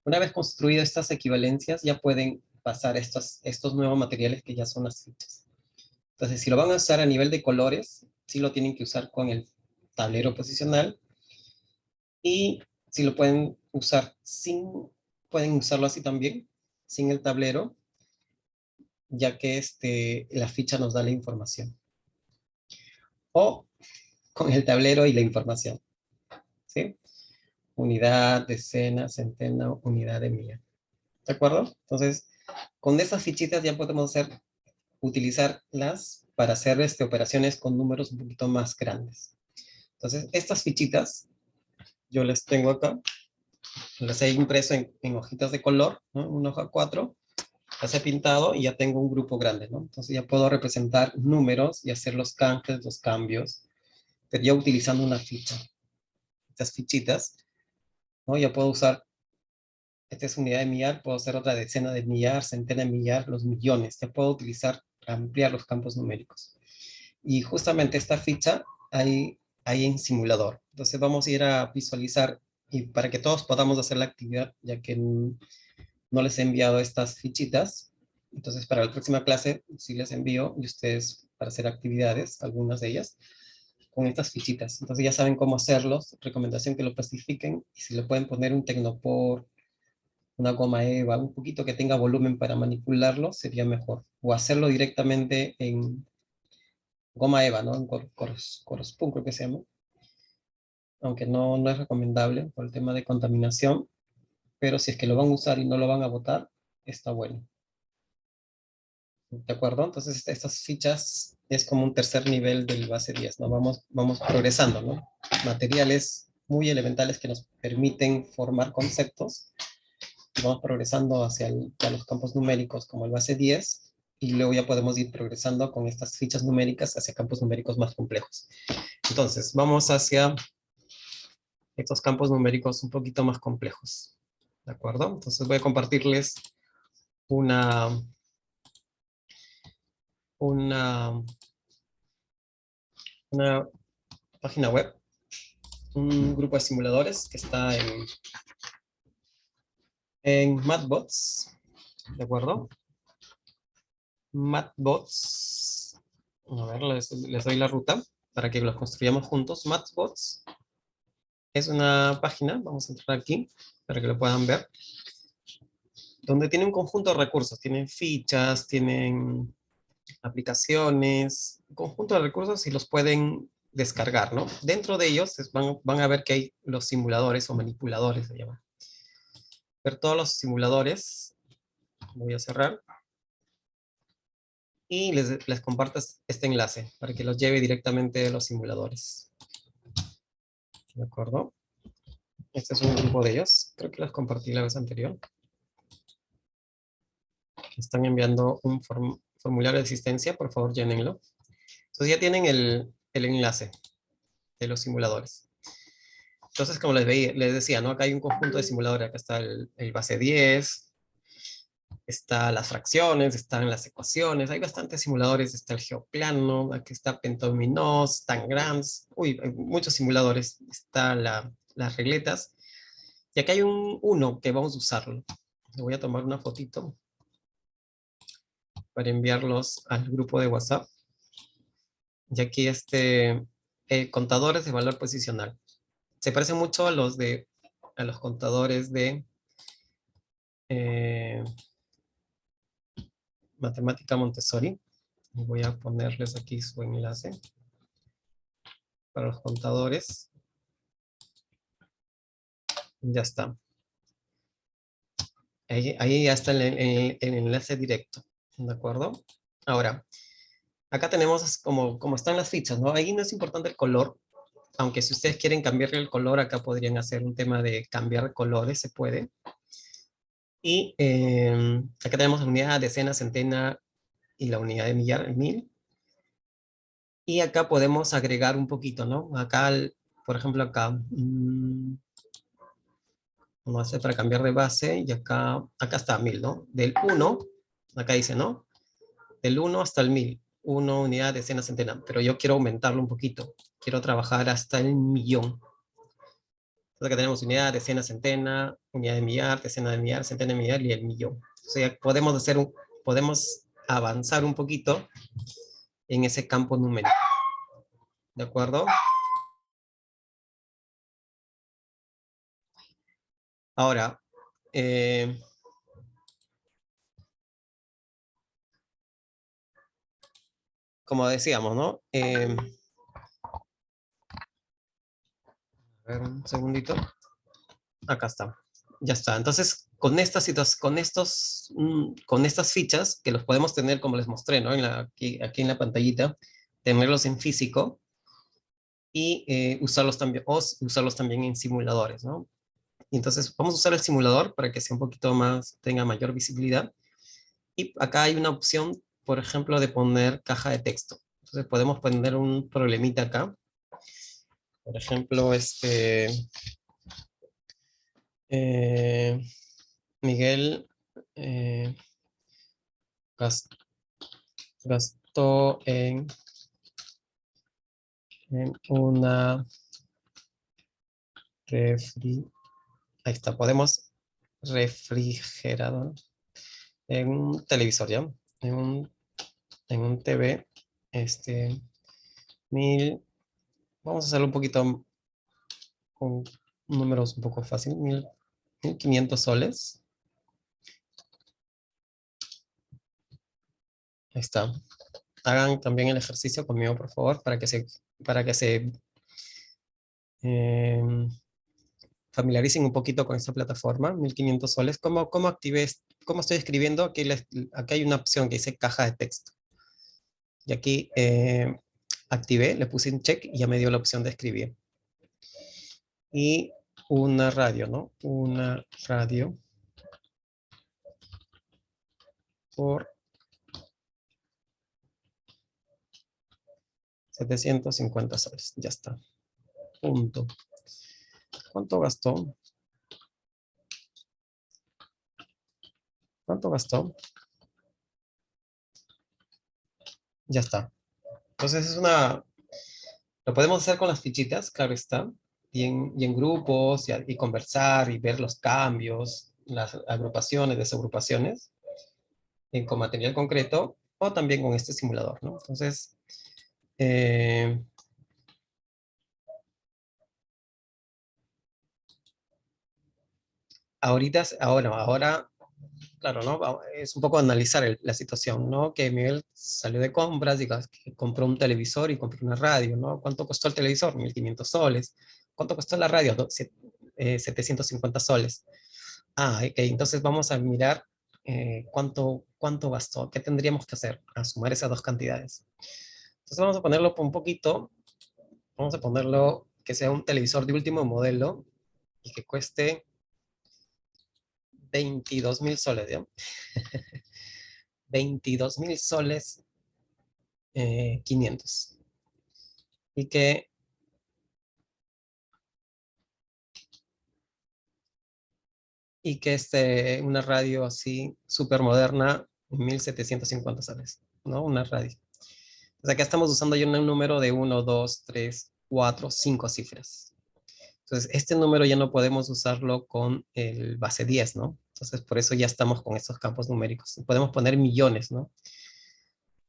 Una vez construido estas equivalencias, ya pueden pasar estos nuevos materiales que ya son las fichas. Entonces, si lo van a usar a nivel de colores, sí lo tienen que usar con el tablero posicional, y si lo pueden usar pueden usarlo así también, sin el tablero, ya que la ficha nos da la información. O con el tablero y la información, ¿sí? Unidad, decena, centena, unidad de milla. ¿De acuerdo? Entonces, con esas fichitas ya podemos utilizarlas para hacer operaciones con números un poquito más grandes. Entonces, estas fichitas, yo las tengo acá, las he impreso en hojitas de color, ¿no? Una hoja 4, las he pintado y ya tengo un grupo grande, ¿no? Entonces ya puedo representar números y hacer los canjes, los cambios, pero ya utilizando una ficha. Estas fichitas, ¿no? Ya puedo usar, esta es unidad de millar, puedo hacer otra decena de millar, centena de millar, los millones. Ya puedo ampliar los campos numéricos. Y justamente esta ficha hay en simulador. Entonces vamos a ir a visualizar, y para que todos podamos hacer la actividad, ya que no les he enviado estas fichitas. Entonces para la próxima clase sí les envío, y ustedes para hacer actividades, algunas de ellas, con estas fichitas. Entonces ya saben cómo hacerlos. Recomendación que lo plastifiquen, y si le pueden poner un tecnopor, una goma eva, un poquito que tenga volumen para manipularlo, sería mejor. O hacerlo directamente en goma eva, ¿no? En Corospun, creo que se llama. Aunque no es recomendable por el tema de contaminación, pero si es que lo van a usar y no lo van a botar, está bueno. ¿De acuerdo? Entonces, estas fichas es como un tercer nivel del base 10, ¿no? Vamos progresando, ¿no? Materiales muy elementales que nos permiten formar conceptos, y vamos progresando hacia los campos numéricos como el base 10, y luego ya podemos ir progresando con estas fichas numéricas hacia campos numéricos más complejos. Entonces, vamos hacia estos campos numéricos un poquito más complejos. ¿De acuerdo? Entonces voy a compartirles una página web, un grupo de simuladores que está en Matbots, ¿de acuerdo? Matbots, a ver, les doy la ruta para que los construyamos juntos. Matbots es una página, vamos a entrar aquí para que lo puedan ver, donde tiene un conjunto de recursos, tienen fichas, tienen aplicaciones, un conjunto de recursos y los pueden descargar, ¿no? Dentro de ellos van a ver que hay los simuladores o manipuladores, se llama. Ver todos los simuladores, voy a cerrar, y les comparto este enlace para que los lleve directamente a los simuladores. ¿De acuerdo? Este es un grupo de ellos, creo que los compartí la vez anterior. Están enviando un formulario de asistencia, por favor llénenlo. Entonces ya tienen el enlace de los simuladores. Entonces, como les decía, ¿no? Acá hay un conjunto de simuladores. Acá está el base 10, está las fracciones, están las ecuaciones, hay bastantes simuladores, está el geoplano, aquí está Pentominos, Tangrams, uy, hay muchos simuladores, está las regletas, y acá hay uno que vamos a usarlo. Le voy a tomar una fotito para enviarlos al grupo de WhatsApp. Y aquí contadores de valor posicional. Se parece mucho a los contadores de matemática Montessori. Voy a ponerles aquí su enlace para los contadores. Ya está. Ahí ya está el enlace directo. ¿De acuerdo? Ahora, acá tenemos como están las fichas, ¿no? Ahí no es importante el color, aunque si ustedes quieren cambiarle el color, acá podrían hacer un tema de cambiar colores, se puede. Y acá tenemos la unidad, decena, centena y la unidad de millar, el mil. Y acá podemos agregar un poquito, ¿no? Acá, por ejemplo, acá, vamos a hacer para cambiar de base, y acá está 1000, ¿no? Del 1, acá dice, ¿no? Del 1 hasta el 1000, 1 unidad, decena, centena, pero yo quiero aumentarlo un poquito, quiero trabajar hasta el millón. Entonces acá tenemos unidad, decena, centena, unidad de millar, decena de millar, centena de millar y el millón. O sea, podemos avanzar un poquito en ese campo numérico. ¿De acuerdo? Ahora, como decíamos, ¿no? A ver, un segundito. Acá está. Ya está. Entonces, con estas fichas, que los podemos tener, como les mostré, ¿no? Aquí en la pantallita, tenerlos en físico y usarlos también en simuladores, ¿no? Y entonces, vamos a usar el simulador para que sea un poquito más, tenga mayor visibilidad. Y acá hay una opción, por ejemplo, de poner caja de texto. Entonces, podemos poner un problemita acá. Por ejemplo, Miguel gastó en una ahí está, podemos refrigerador, en un televisor, ¿ya? En un TV, 1000, vamos a hacerlo un poquito con números un poco fácil, 1500 soles. Ahí está. Hagan también el ejercicio conmigo, por favor, para que se familiaricen un poquito con esta plataforma, 1500 soles. ¿Cómo activé? ¿Cómo estoy escribiendo? Aquí hay una opción que dice caja de texto. Y aquí activé, le puse un check y ya me dio la opción de escribir. Y una radio, ¿no? Una radio por 750 soles. Ya está. Punto. ¿Cuánto gastó? ¿Cuánto gastó? Ya está. Entonces es una... Lo podemos hacer con las fichitas, claro está. Y en grupos, y conversar, y ver los cambios, las agrupaciones, desagrupaciones, con material concreto, o también con este simulador, ¿no? Entonces, eh, ahora, claro, ¿no? Es un poco analizar la situación, ¿no? Que Miguel salió de compras, digas, que compró un televisor y compró una radio, ¿no? ¿Cuánto costó el televisor? 1.500 soles. ¿Cuánto costó la radio? 750 soles. Ah, ok, entonces vamos a mirar cuánto gastó, qué tendríamos que hacer, a sumar esas dos cantidades. Entonces vamos a ponerlo por un poquito, vamos a ponerlo que sea un televisor de último modelo y que cueste 22.000 soles, ¿ya? 22.000 soles 500. Y una radio así, súper moderna, 1.750 soles, ¿no? Una radio. O sea, que estamos usando ya un número de 1, 2, 3, 4, 5 cifras. Entonces, este número ya no podemos usarlo con el base 10, ¿no? Entonces, por eso ya estamos con estos campos numéricos. Podemos poner millones, ¿no?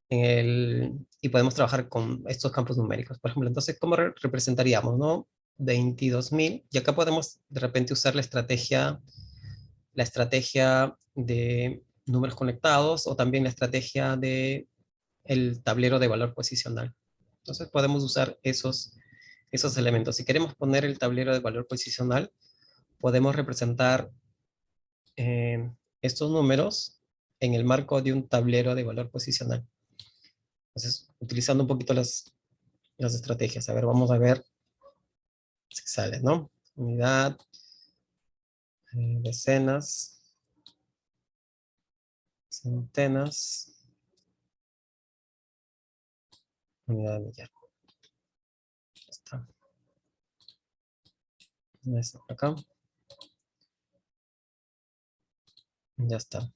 Y podemos trabajar con estos campos numéricos. Por ejemplo, entonces, ¿cómo representaríamos, no? 22.000. Y acá podemos de repente usar la estrategia de números conectados o también la estrategia de el tablero de valor posicional. Entonces podemos usar esos elementos. Si queremos poner el tablero de valor posicional, podemos representar eh, estos números en el marco de un tablero de valor posicional. Entonces, utilizando un poquito las estrategias. A ver, vamos a ver si sale, ¿no? Unidad, decenas, centenas, unidad de millar. Ya está. Esto por acá. Ya está.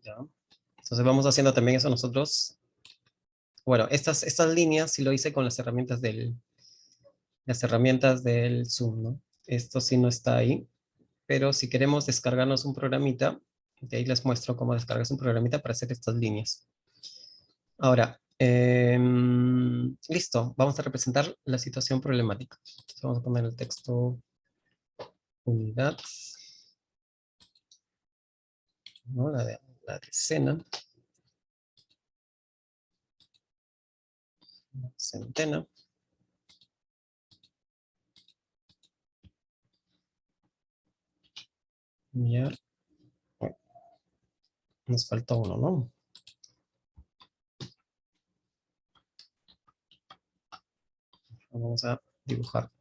Ya. Entonces vamos haciendo también eso nosotros. Bueno, estas líneas sí lo hice con las herramientas del Zoom, ¿no? Esto sí no está ahí, pero si queremos descargarnos un programita, de ahí les muestro cómo descargas un programita para hacer estas líneas. Ahora, listo, vamos a representar la situación problemática. Entonces vamos a poner el texto unidad, ¿no? La decena, centena, millar. Bueno, nos falta uno, ¿no? Vamos a dibujar.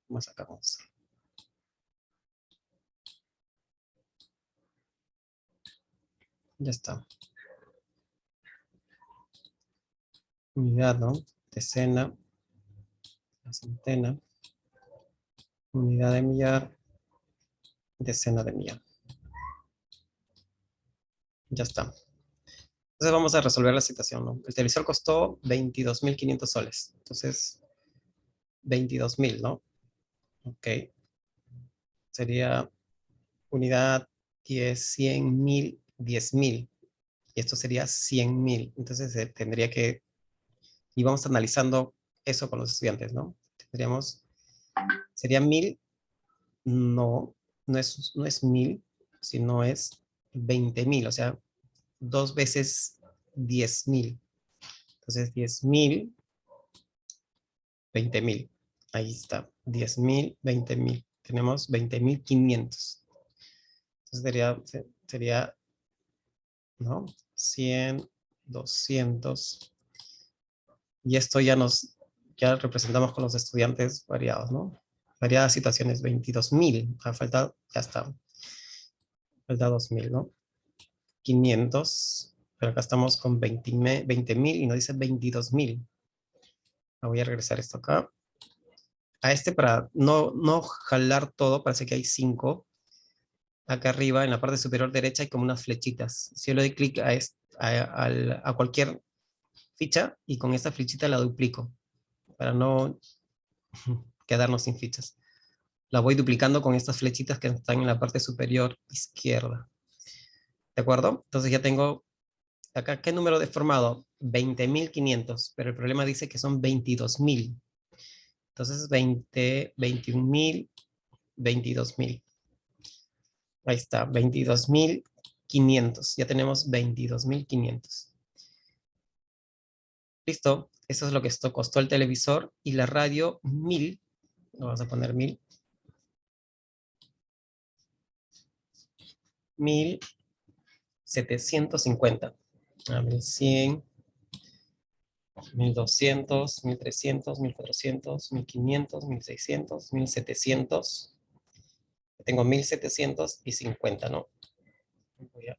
Más acá vamos. Ya está. Unidad, ¿no? Decena, la centena, unidad de millar, decena de millar. Ya está. Entonces vamos a resolver la situación, ¿no? El televisor costó 22.500 soles. Entonces, 22.000, ¿no? Ok. Sería unidad y es 100.000, 10.000. Y esto sería 100.000. Entonces tendría que... Y vamos analizando eso con los estudiantes, ¿no? Sería 1.000, no es 1.000, sino es 20.000, o sea, 2 veces 10.000. Entonces, 10.000, 20.000. Ahí está, 10.000, 20.000. Tenemos 20.500. Entonces sería, ¿no? 100, 200. Y esto ya representamos con los estudiantes variados, ¿no? Variadas situaciones, 22.000. Ya está. Falta 2.000, ¿no? 500 Pero acá estamos con 20.000 y nos dice 22.000. Voy a regresar esto acá. A este para no jalar todo, parece que hay 5. Acá arriba, en la parte superior derecha, hay como unas flechitas. Si yo le doy clic a cualquier ficha y con esta flechita la duplico para no quedarnos sin fichas. La voy duplicando con estas flechitas que están en la parte superior izquierda. ¿De acuerdo? Entonces ya tengo acá, ¿qué número de formado? 20.500, pero el problema dice que son 22.000. Entonces 20, 21.000, 22.000. Ahí está, 22.500. Ya tenemos 22.500. Listo. Eso es lo que esto costó el televisor y la radio 1.000. Vamos a poner 1.000. 1.750. 1.100. 1.200, 1.300, 1.400, 1.500, 1.600, 1.700. Tengo 1.750, ¿no? Voy a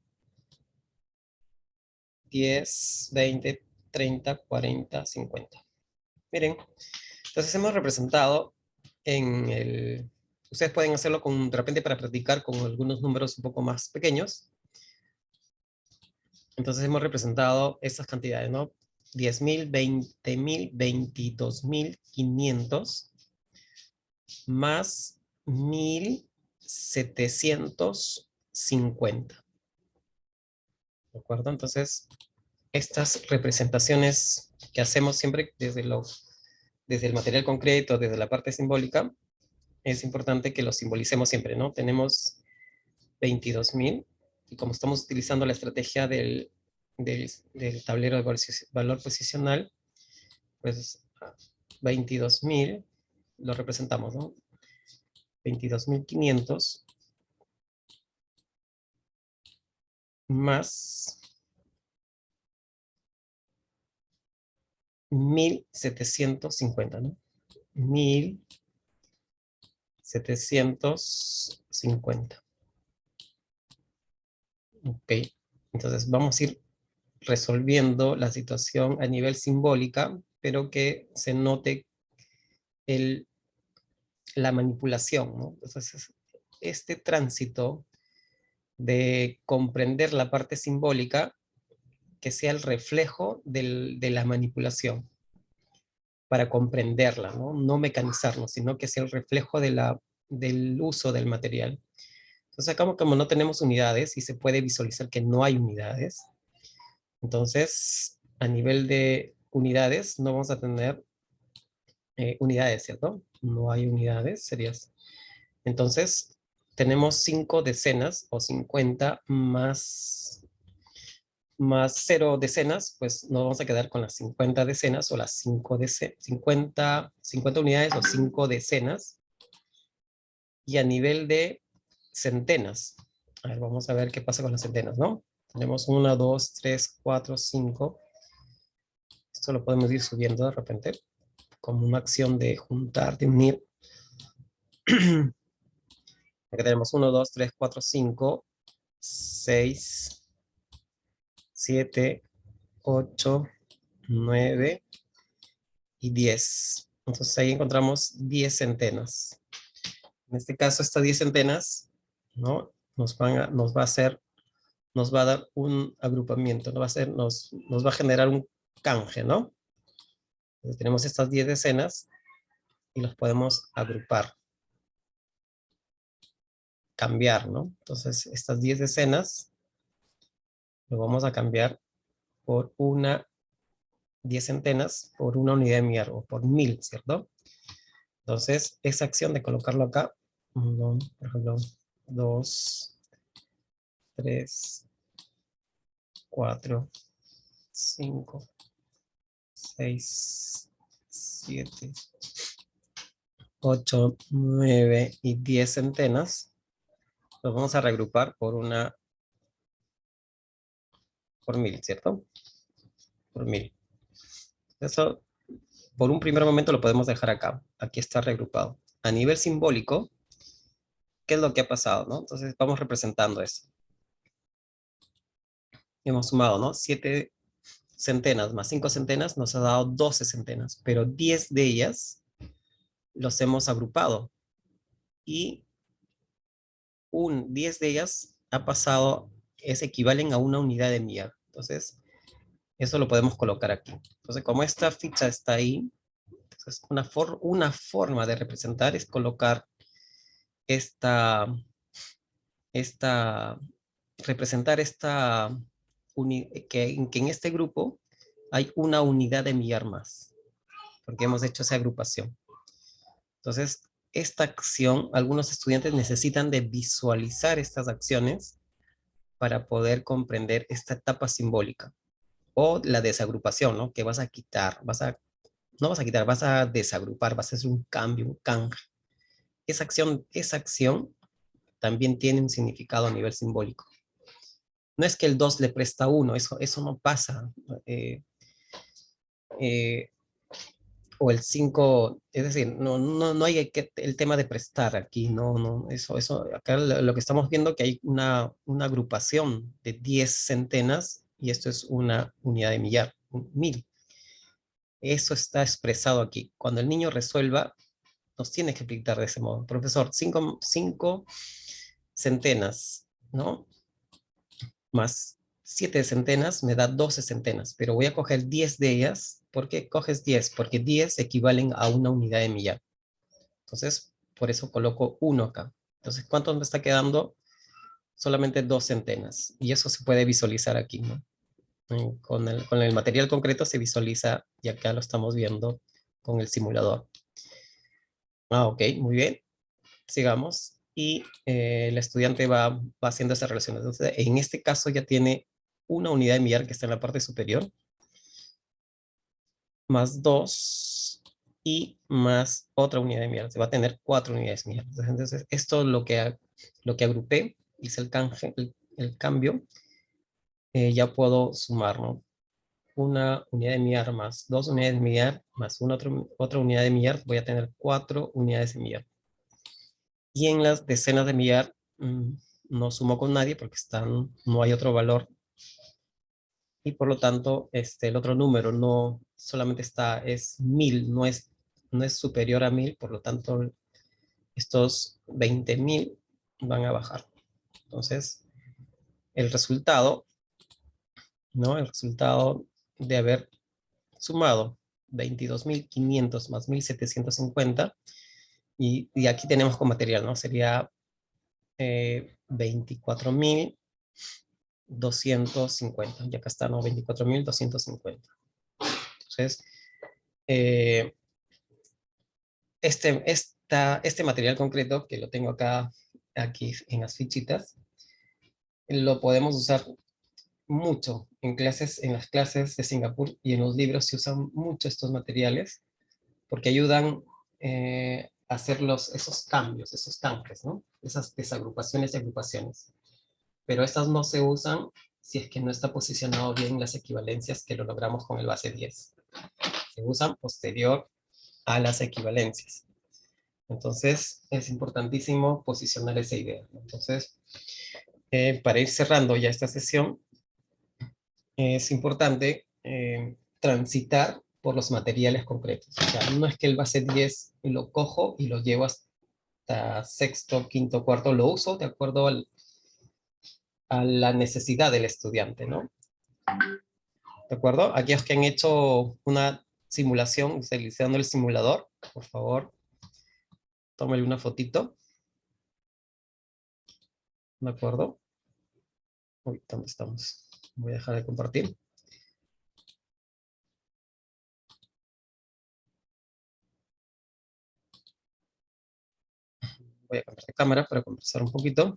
10, 20, 30, 40, 50. Miren, entonces hemos representado en el... Ustedes pueden hacerlo de repente para practicar con algunos números un poco más pequeños. Entonces hemos representado estas cantidades, ¿no? 10.000, 20.000, 22.500 más 1.750. ¿De acuerdo? Entonces, estas representaciones que hacemos siempre desde el material concreto, desde la parte simbólica, es importante que lo simbolicemos siempre, ¿no? Tenemos 22.000, y como estamos utilizando la estrategia del tablero de valor posicional, pues 22.000 lo representamos, ¿no? 22.500 más 1.750, ¿no? 1.750. Ok, entonces vamos a ir resolviendo la situación a nivel simbólica, pero que se note la manipulación, ¿no? Entonces, este tránsito de comprender la parte simbólica, que sea el reflejo de la manipulación, para comprenderla, ¿no? No mecanizarnos, sino que sea el reflejo del uso del material. Entonces, acá como no tenemos unidades y se puede visualizar que no hay unidades, entonces, a nivel de unidades, no vamos a tener unidades, ¿cierto? No hay unidades, serías. Entonces, tenemos 5 decenas o 50 más 0 decenas, pues nos vamos a quedar con las 50 decenas o las 50 unidades o 5 decenas. Y a nivel de centenas, a ver, vamos a ver qué pasa con las centenas, ¿no? Tenemos 1, 2, 3, 4, 5. Esto lo podemos ir subiendo de repente, como una acción de juntar, de unir. Aquí tenemos 1, 2, 3, 4, 5, 6, 7, 8, 9 y 10. Entonces ahí encontramos 10 centenas. En este caso, estas 10 centenas, ¿no? Nos va a dar un agrupamiento, nos va a generar un canje, ¿no? Entonces tenemos estas 10 decenas y los podemos agrupar, cambiar, ¿no? Entonces estas 10 decenas lo vamos a cambiar por 10 centenas por una unidad de millar o por 1.000, ¿cierto? Entonces esa acción de colocarlo acá, por ejemplo, 2, 3, 4, 5, 6, 7, 8, 9 y 10 centenas, los vamos a reagrupar por 1.000, ¿cierto? Por 1.000. Eso, por un primer momento lo podemos dejar acá. Aquí está reagrupado. A nivel simbólico, ¿qué es lo que ha pasado, no? Entonces vamos representando eso. hemos sumado, ¿no? 7 centenas más 5 centenas nos ha dado 12 centenas, pero 10 de ellas los hemos agrupado y 10 de ellas ha pasado, equivalen a una unidad de millar. Entonces, eso lo podemos colocar aquí. Entonces, como esta ficha está ahí, entonces una forma de representar es colocar representar que en este grupo hay una unidad de millar más, porque hemos hecho esa agrupación. Entonces, esta acción, algunos estudiantes necesitan de visualizar estas acciones para poder comprender esta etapa simbólica o la desagrupación, ¿no? Que vas a quitar, no vas a quitar, vas a desagrupar, vas a hacer un cambio, un canje. Esa acción también tiene un significado a nivel simbólico. No es que el 2 le presta 1, eso no pasa. O el 5, es decir, no hay el tema de prestar aquí, acá lo que estamos viendo que hay una agrupación de 10 centenas y esto es una unidad de millar, 1000. Eso está expresado aquí. Cuando el niño resuelva, nos tiene que explicar de ese modo. Profesor, 5 centenas, ¿no? Más 7 centenas me da 12 centenas, pero voy a coger 10 de ellas. ¿Por qué coges 10? Porque 10 equivalen a una unidad de millar. Entonces, por eso coloco 1 acá. Entonces, ¿cuánto me está quedando? Solamente 2 centenas. Y eso se puede visualizar aquí, ¿no? Con el material concreto se visualiza y acá lo estamos viendo con el simulador. Ok, muy bien. Sigamos. Y el estudiante va haciendo esa relación. Entonces, en este caso ya tiene una unidad de millar que está en la parte superior, más 2 y más otra unidad de millar. Se va a tener 4 unidades de millar. Entonces, esto es lo que agrupé, hice el cambio, ya puedo sumar, ¿no? Una unidad de millar más 2 unidades de millar más otra unidad de millar, voy a tener 4 unidades de millar. Y en las decenas de millar no sumo con nadie porque no hay otro valor. Y por lo tanto, el otro número no solamente es 1000, no es superior a 1000, por lo tanto, estos 20.000 van a bajar. Entonces, el resultado, ¿no? El resultado de haber sumado 22.500 más 1.750, y aquí tenemos con material, ¿no? Sería 24.250, y acá está, ¿no? 24.250. Entonces, este material concreto, que lo tengo aquí en las fichitas, lo podemos usar mucho en las clases de Singapur, y en los libros se usan mucho estos materiales porque ayudan a hacer esos cambios, esos canjes, ¿no? Esas desagrupaciones y agrupaciones. Pero estas no se usan si es que no está posicionado bien las equivalencias que lo logramos con el base 10. Se usan posterior a las equivalencias. Entonces, es importantísimo posicionar esa idea. Entonces, para ir cerrando ya esta sesión, es importante transitar por los materiales concretos. O sea, no es que el base 10 lo cojo y lo llevo hasta sexto, quinto, cuarto, lo uso de acuerdo a la necesidad del estudiante, ¿no? ¿De acuerdo? Aquellos que han hecho una simulación utilizando el simulador, por favor, tómale una fotito. ¿De acuerdo? Uy, ¿dónde estamos? Voy a dejar de compartir. Voy a cambiar de cámara para conversar un poquito.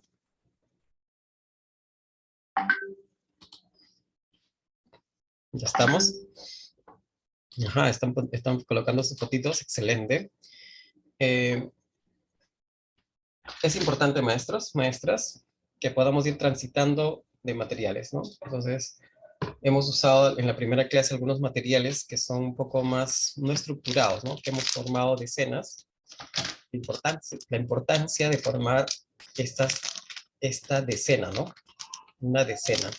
Ya estamos. Ajá, están colocando sus fotitos, excelente. Es importante, maestros, maestras, que podamos ir transitando de materiales, ¿no? Entonces, hemos usado en la primera clase algunos materiales que son un poco más no estructurados, ¿no? Que hemos formado decenas. La importancia de formar esta decena, ¿no? Una decena.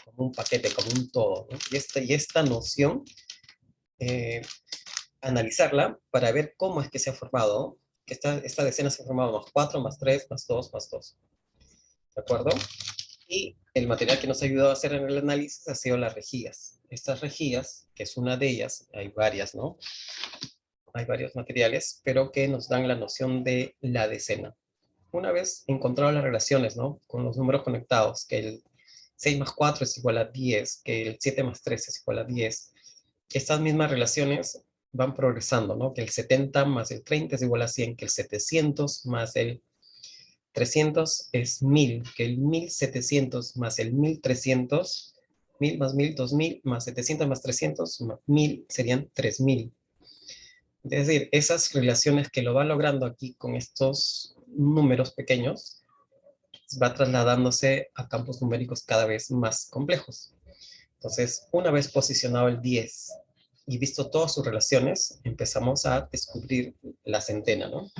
como un paquete, como un todo, ¿no? Y esta noción, analizarla para ver cómo es que se ha formado, que esta decena se ha formado más 4, más 3, más 2, más 2. ¿De acuerdo? Y el material que nos ha ayudado a hacer en el análisis ha sido las rejillas. Estas rejillas, que es una de ellas, hay varias, ¿no? Hay varios materiales, pero que nos dan la noción de la decena. Una vez encontrado las relaciones, ¿no? Con los números conectados, que el 6 más 4 es igual a 10, que el 7 más 3 es igual a 10, estas mismas relaciones van progresando, ¿no? Que el 70 más el 30 es igual a 100, que el 700 más el 300 es 1000, que el 1700 más el 1300, 1000 más 1000, 2000, más 700 más 300, más 1000 serían 3000. Es decir, esas relaciones que lo va logrando aquí con estos números pequeños, va trasladándose a campos numéricos cada vez más complejos. Entonces, una vez posicionado el 10 y visto todas sus relaciones, empezamos a descubrir la centena, ¿no?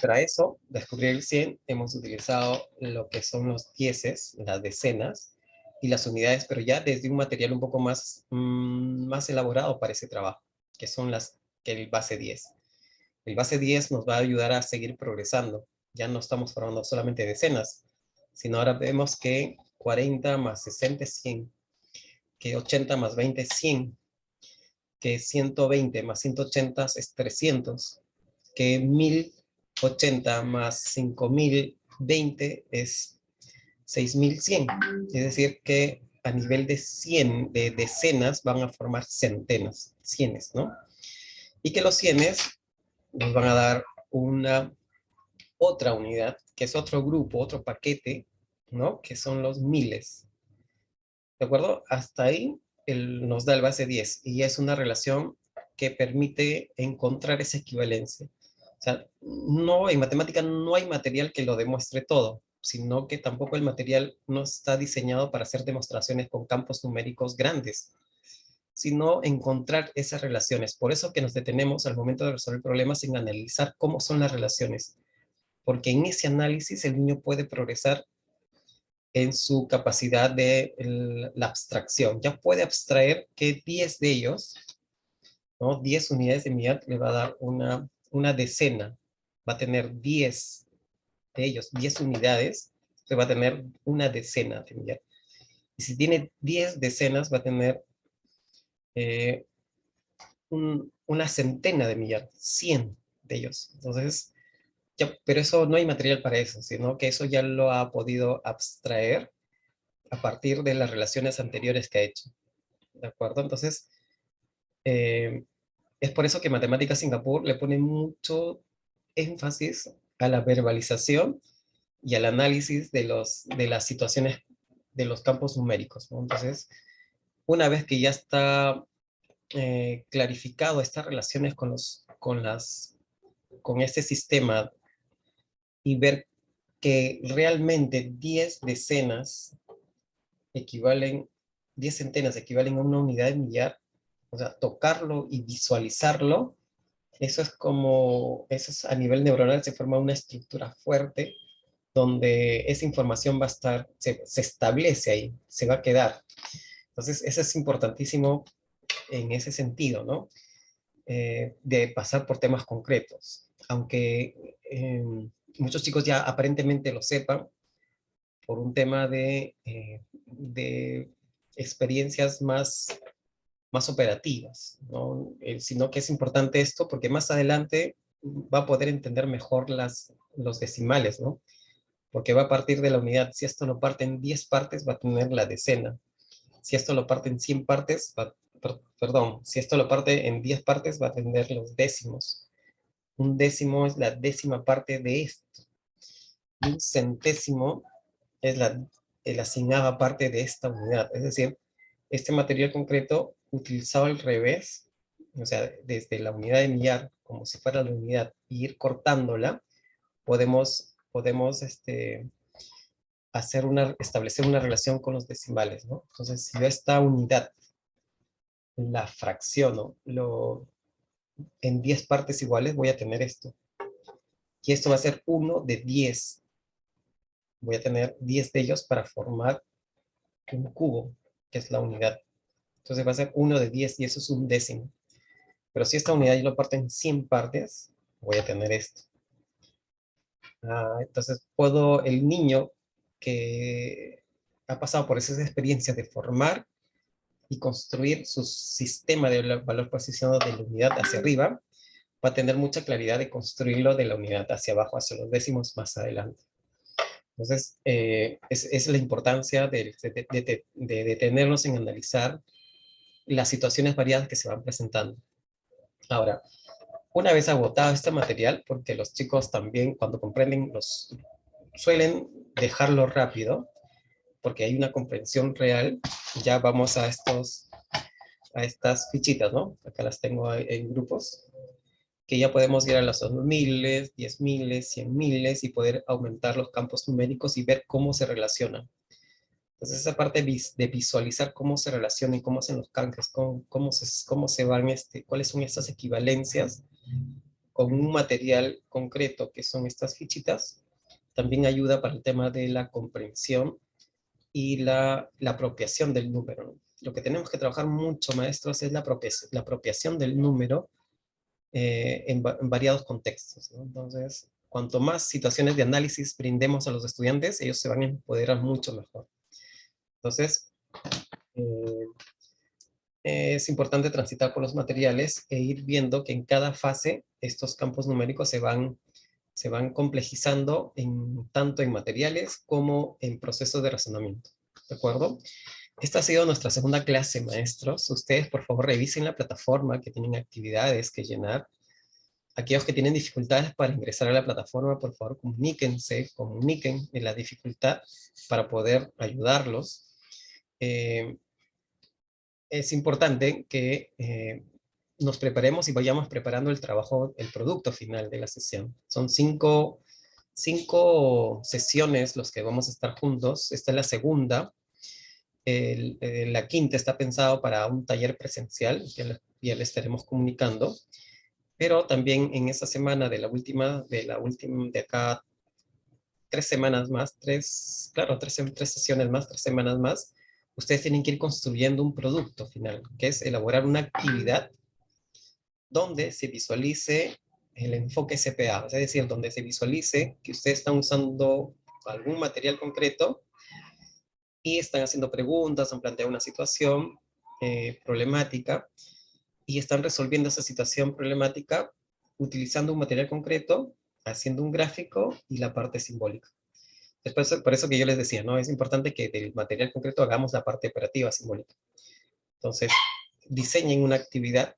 Para eso, descubrir el 100, hemos utilizado lo que son los dieces, las decenas, y las unidades, pero ya desde un material un poco más, más elaborado para ese trabajo, que son que el base 10. El base 10 nos va a ayudar a seguir progresando. Ya no estamos formando solamente decenas, sino ahora vemos que 40 más 60 es 100, que 80 más 20 es 100, que 120 más 180 es 300, que 1080 más 5020 es 6100. Es decir, que a nivel de 100, de decenas, van a formar centenas, cienes, ¿no? Y que los cienes nos van a dar una otra unidad, que es otro grupo, otro paquete, ¿no? Que son los miles. ¿De acuerdo? Hasta ahí nos da el base 10 y es una relación que permite encontrar esa equivalencia. O sea, no, en matemática no hay material que lo demuestre todo, sino que tampoco el material no está diseñado para hacer demostraciones con campos numéricos grandes, sino encontrar esas relaciones. Por eso que nos detenemos al momento de resolver problemas en analizar cómo son las relaciones, porque en ese análisis el niño puede progresar en su capacidad de la abstracción. Ya puede abstraer que 10 de ellos, ¿no? 10 unidades de medida le va a dar una decena. Va a tener 10 de ellos, 10 unidades, se va a tener una decena de medida. Y si tiene 10 decenas, va a tener una centena de millar, 100 de ellos. Entonces, ya, pero eso no hay material para eso, sino que eso ya lo ha podido abstraer a partir de las relaciones anteriores que ha hecho. ¿De acuerdo? Entonces, es por eso que Matemáticas Singapur le pone mucho énfasis a la verbalización y al análisis de las situaciones de los campos numéricos, ¿no? Entonces, una vez que ya está clarificado estas relaciones con este sistema y ver que realmente 10 decenas equivalen, 10 centenas equivalen a una unidad de millar, o sea, tocarlo y visualizarlo, eso es a nivel neuronal, se forma una estructura fuerte donde esa información va a estar, se establece ahí, se va a quedar. Entonces, eso es importantísimo en ese sentido, ¿no? De pasar por temas concretos. Aunque muchos chicos ya aparentemente lo sepan, por un tema de experiencias más operativas, ¿no? Sino que es importante esto porque más adelante va a poder entender mejor los decimales, ¿no? Porque va a partir de la unidad. Si esto lo parte en 10 partes, va a tener la decena. Si esto lo parte en 100 partes, perdón, si esto lo parte en 10 partes, va a tener los décimos. Un décimo es la décima parte de esto. Y un centésimo es la asignada parte de esta unidad. Es decir, este material concreto utilizado al revés, o sea, desde la unidad de millar, como si fuera la unidad, y ir cortándola, podemos establecer una relación con los decimales, ¿no? Entonces, si yo esta unidad la fracciono en 10 partes iguales, voy a tener esto. Y esto va a ser 1 de 10. Voy a tener 10 de ellos para formar un cubo, que es la unidad. Entonces va a ser 1 de 10 y eso es un décimo. Pero si esta unidad yo lo parto en 100 partes, voy a tener esto. Entonces el niño que ha pasado por esas experiencias de formar y construir su sistema de valor posicionado de la unidad hacia arriba, va a tener mucha claridad de construirlo de la unidad hacia abajo, hacia los décimos más adelante. Entonces, es la importancia de detenernos en analizar las situaciones variadas que se van presentando. Ahora, una vez agotado este material, porque los chicos también cuando comprenden suelen dejarlo rápido, porque hay una comprensión real, ya vamos a estas fichitas, ¿no? Acá las tengo en grupos, que ya podemos ir a los 2000, 10.000, 100.000 y poder aumentar los campos numéricos y ver cómo se relacionan. Entonces esa parte de visualizar cómo se relacionan y cómo hacen los canjes, cómo se van, cuáles son estas equivalencias con un material concreto que son estas fichitas, también ayuda para el tema de la comprensión y la apropiación del número, ¿no? Lo que tenemos que trabajar mucho, maestros, es la apropiación del número en variados contextos, ¿no? Entonces, cuanto más situaciones de análisis brindemos a los estudiantes, ellos se van a empoderar mucho mejor. Entonces, eh, es importante transitar por los materiales e ir viendo que en cada fase estos campos numéricos se van complejizando tanto en materiales como en procesos de razonamiento. ¿De acuerdo? Esta ha sido nuestra segunda clase, maestros. Ustedes, por favor, revisen la plataforma, que tienen actividades que llenar. Aquellos que tienen dificultades para ingresar a la plataforma, por favor, comuniquen en la dificultad para poder ayudarlos. Es importante que nos preparemos y vayamos preparando el trabajo, el producto final de la sesión. Son cinco sesiones los que vamos a estar juntos. Esta es la segunda. La quinta está pensado para un taller presencial, que ya le estaremos comunicando. Pero también en esa semana de acá 3 semanas más, tres sesiones más, 3 semanas más, ustedes tienen que ir construyendo un producto final, que es elaborar una actividad donde se visualice el enfoque CPA, es decir, donde se visualice que ustedes están usando algún material concreto y están haciendo preguntas, han planteado una situación problemática y están resolviendo esa situación problemática utilizando un material concreto, haciendo un gráfico y la parte simbólica. Es por eso que yo les decía, ¿no? Es importante que del material concreto hagamos la parte operativa simbólica. Entonces, diseñen una actividad.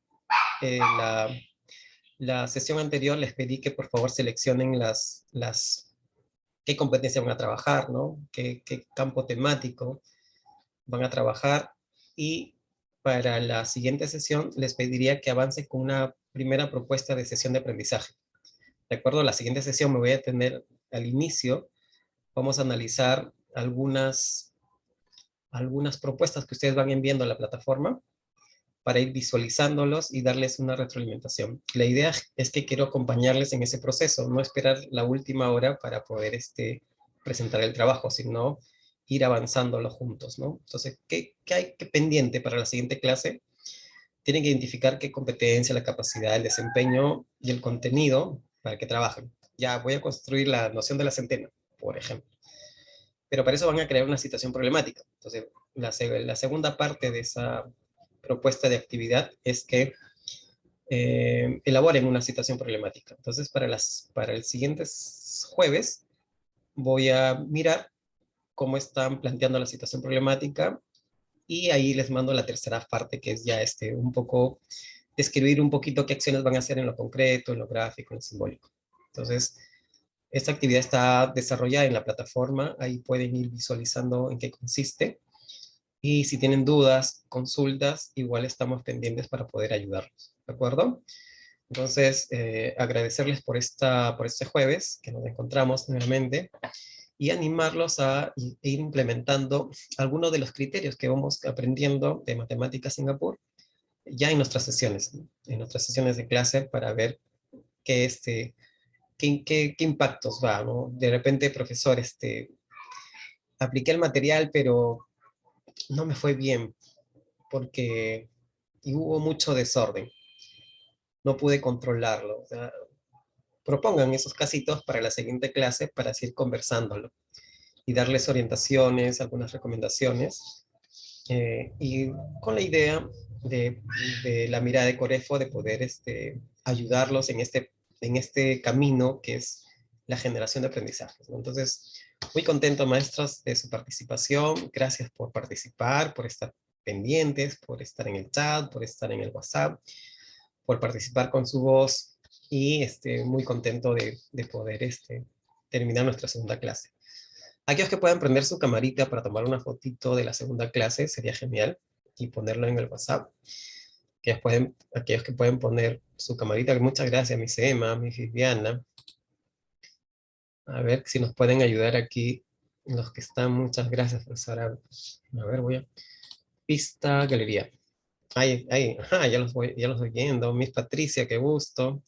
La sesión anterior les pedí que por favor seleccionen qué competencias van a trabajar, ¿no? Qué campo temático van a trabajar, y para la siguiente sesión les pediría que avancen con una primera propuesta de sesión de aprendizaje. De acuerdo, la siguiente sesión me voy a tener al inicio, vamos a analizar algunas propuestas que ustedes van enviando a la plataforma para ir visualizándolos y darles una retroalimentación. La idea es que quiero acompañarles en ese proceso, no esperar la última hora para poder presentar el trabajo, sino ir avanzándolo juntos, ¿no? Entonces, ¿qué hay pendiente para la siguiente clase? Tienen que identificar qué competencia, la capacidad, el desempeño y el contenido para que trabajen. Ya voy a construir la noción de la centena, por ejemplo. Pero para eso van a crear una situación problemática. Entonces, la segunda parte de esa propuesta de actividad es que elaboren una situación problemática. Entonces, para el siguiente jueves voy a mirar cómo están planteando la situación problemática y ahí les mando la tercera parte, que es ya un poco describir un poquito qué acciones van a hacer en lo concreto, en lo gráfico, en lo simbólico. Entonces, esta actividad está desarrollada en la plataforma, ahí pueden ir visualizando en qué consiste. Y si tienen dudas, consultas, igual estamos pendientes para poder ayudarlos, ¿de acuerdo? Entonces, agradecerles por este jueves que nos encontramos nuevamente y animarlos a ir implementando algunos de los criterios que vamos aprendiendo de Matemáticas Singapur ya en nuestras sesiones, ¿no? En nuestras sesiones de clase para ver qué impactos va, ¿no? De repente, profesor, apliqué el material, pero no me fue bien porque hubo mucho desorden. No pude controlarlo. O sea, propongan esos casitos para la siguiente clase para seguir conversándolo y darles orientaciones, algunas recomendaciones, y con la idea de la mirada de Corefo de poder ayudarlos en este camino que es la generación de aprendizajes, ¿no? Entonces, muy contento, maestros, de su participación. Gracias por participar, por estar pendientes, por estar en el chat, por estar en el WhatsApp, por participar con su voz, y muy contento de poder terminar nuestra segunda clase. Aquellos que puedan prender su camarita para tomar una fotito de la segunda clase sería genial, y ponerlo en el WhatsApp. Aquellos que pueden poner su camarita, muchas gracias, mi Sema, mi Viviana. A ver si nos pueden ayudar aquí los que están. Muchas gracias, profesora. A ver, voy a... Pista, galería. Ahí, ajá, ya los voy viendo. Miss Patricia, qué gusto.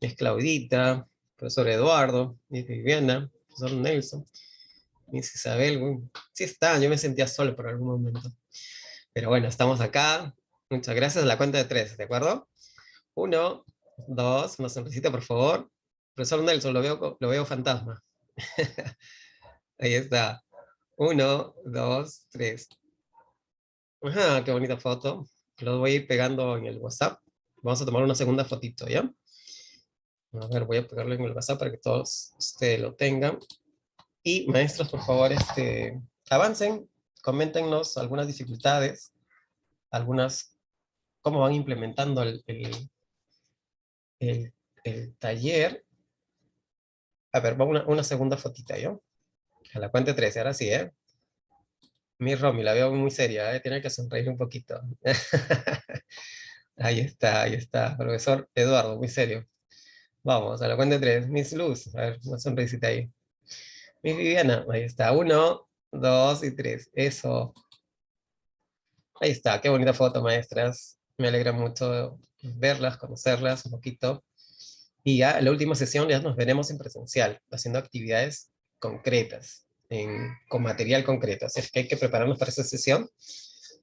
Miss Claudita, profesor Eduardo, Miss Viviana, profesor Nelson, Miss Isabel. Sí está, yo me sentía solo por algún momento. Pero bueno, estamos acá. Muchas gracias. A la cuenta de 3, ¿de acuerdo? 1, 2, una sonrisita, por favor. Profesor Nelson, lo veo fantasma. Ahí está. 1, 2, 3. Ajá, qué bonita foto. Lo voy a ir pegando en el WhatsApp. Vamos a tomar una segunda fotito, ¿ya? A ver, voy a pegarlo en el WhatsApp para que todos ustedes lo tengan. Y maestros, por favor, avancen, coméntenos algunas dificultades, cómo van implementando el taller. A ver, va una segunda fotita, ¿yo? A la cuenta de 3, ahora sí, ¿eh? Mi Romy, la veo muy seria, ¿eh? Tiene que sonreír un poquito. Ahí está, profesor Eduardo, muy serio. Vamos, a la cuenta de 3. Miss Luz, a ver, una sonrisita ahí. Miss Viviana, ahí está. 1, 2 y 3. Eso. Ahí está, qué bonita foto, maestras. Me alegra mucho verlas, conocerlas un poquito. Y ya en la última sesión ya nos veremos en presencial, haciendo actividades concretas, con material concreto. Así es que hay que prepararnos para esa sesión.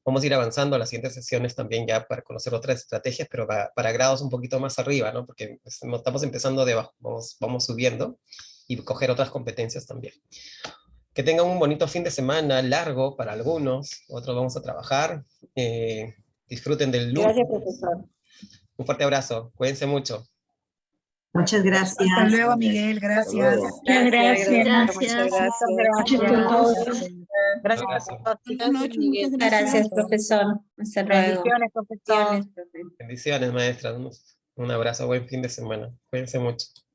Vamos a ir avanzando a las siguientes sesiones también ya para conocer otras estrategias, pero para grados un poquito más arriba, ¿no? Porque estamos empezando de abajo, vamos subiendo, y coger otras competencias también. Que tengan un bonito fin de semana, largo para algunos, otros vamos a trabajar. Disfruten del lunes. Gracias, profesor. Un fuerte abrazo, cuídense mucho. Muchas gracias. Hasta luego, Miguel. Gracias. Gracias. Muchas Gracias. Un abrazo. Buenas noches, muchas Gracias, gracias. profesor. Hasta luego. Bendiciones, profesor. Bendiciones, profe. Bendiciones, maestras. Un abrazo, buen fin de semana. Cuídense mucho.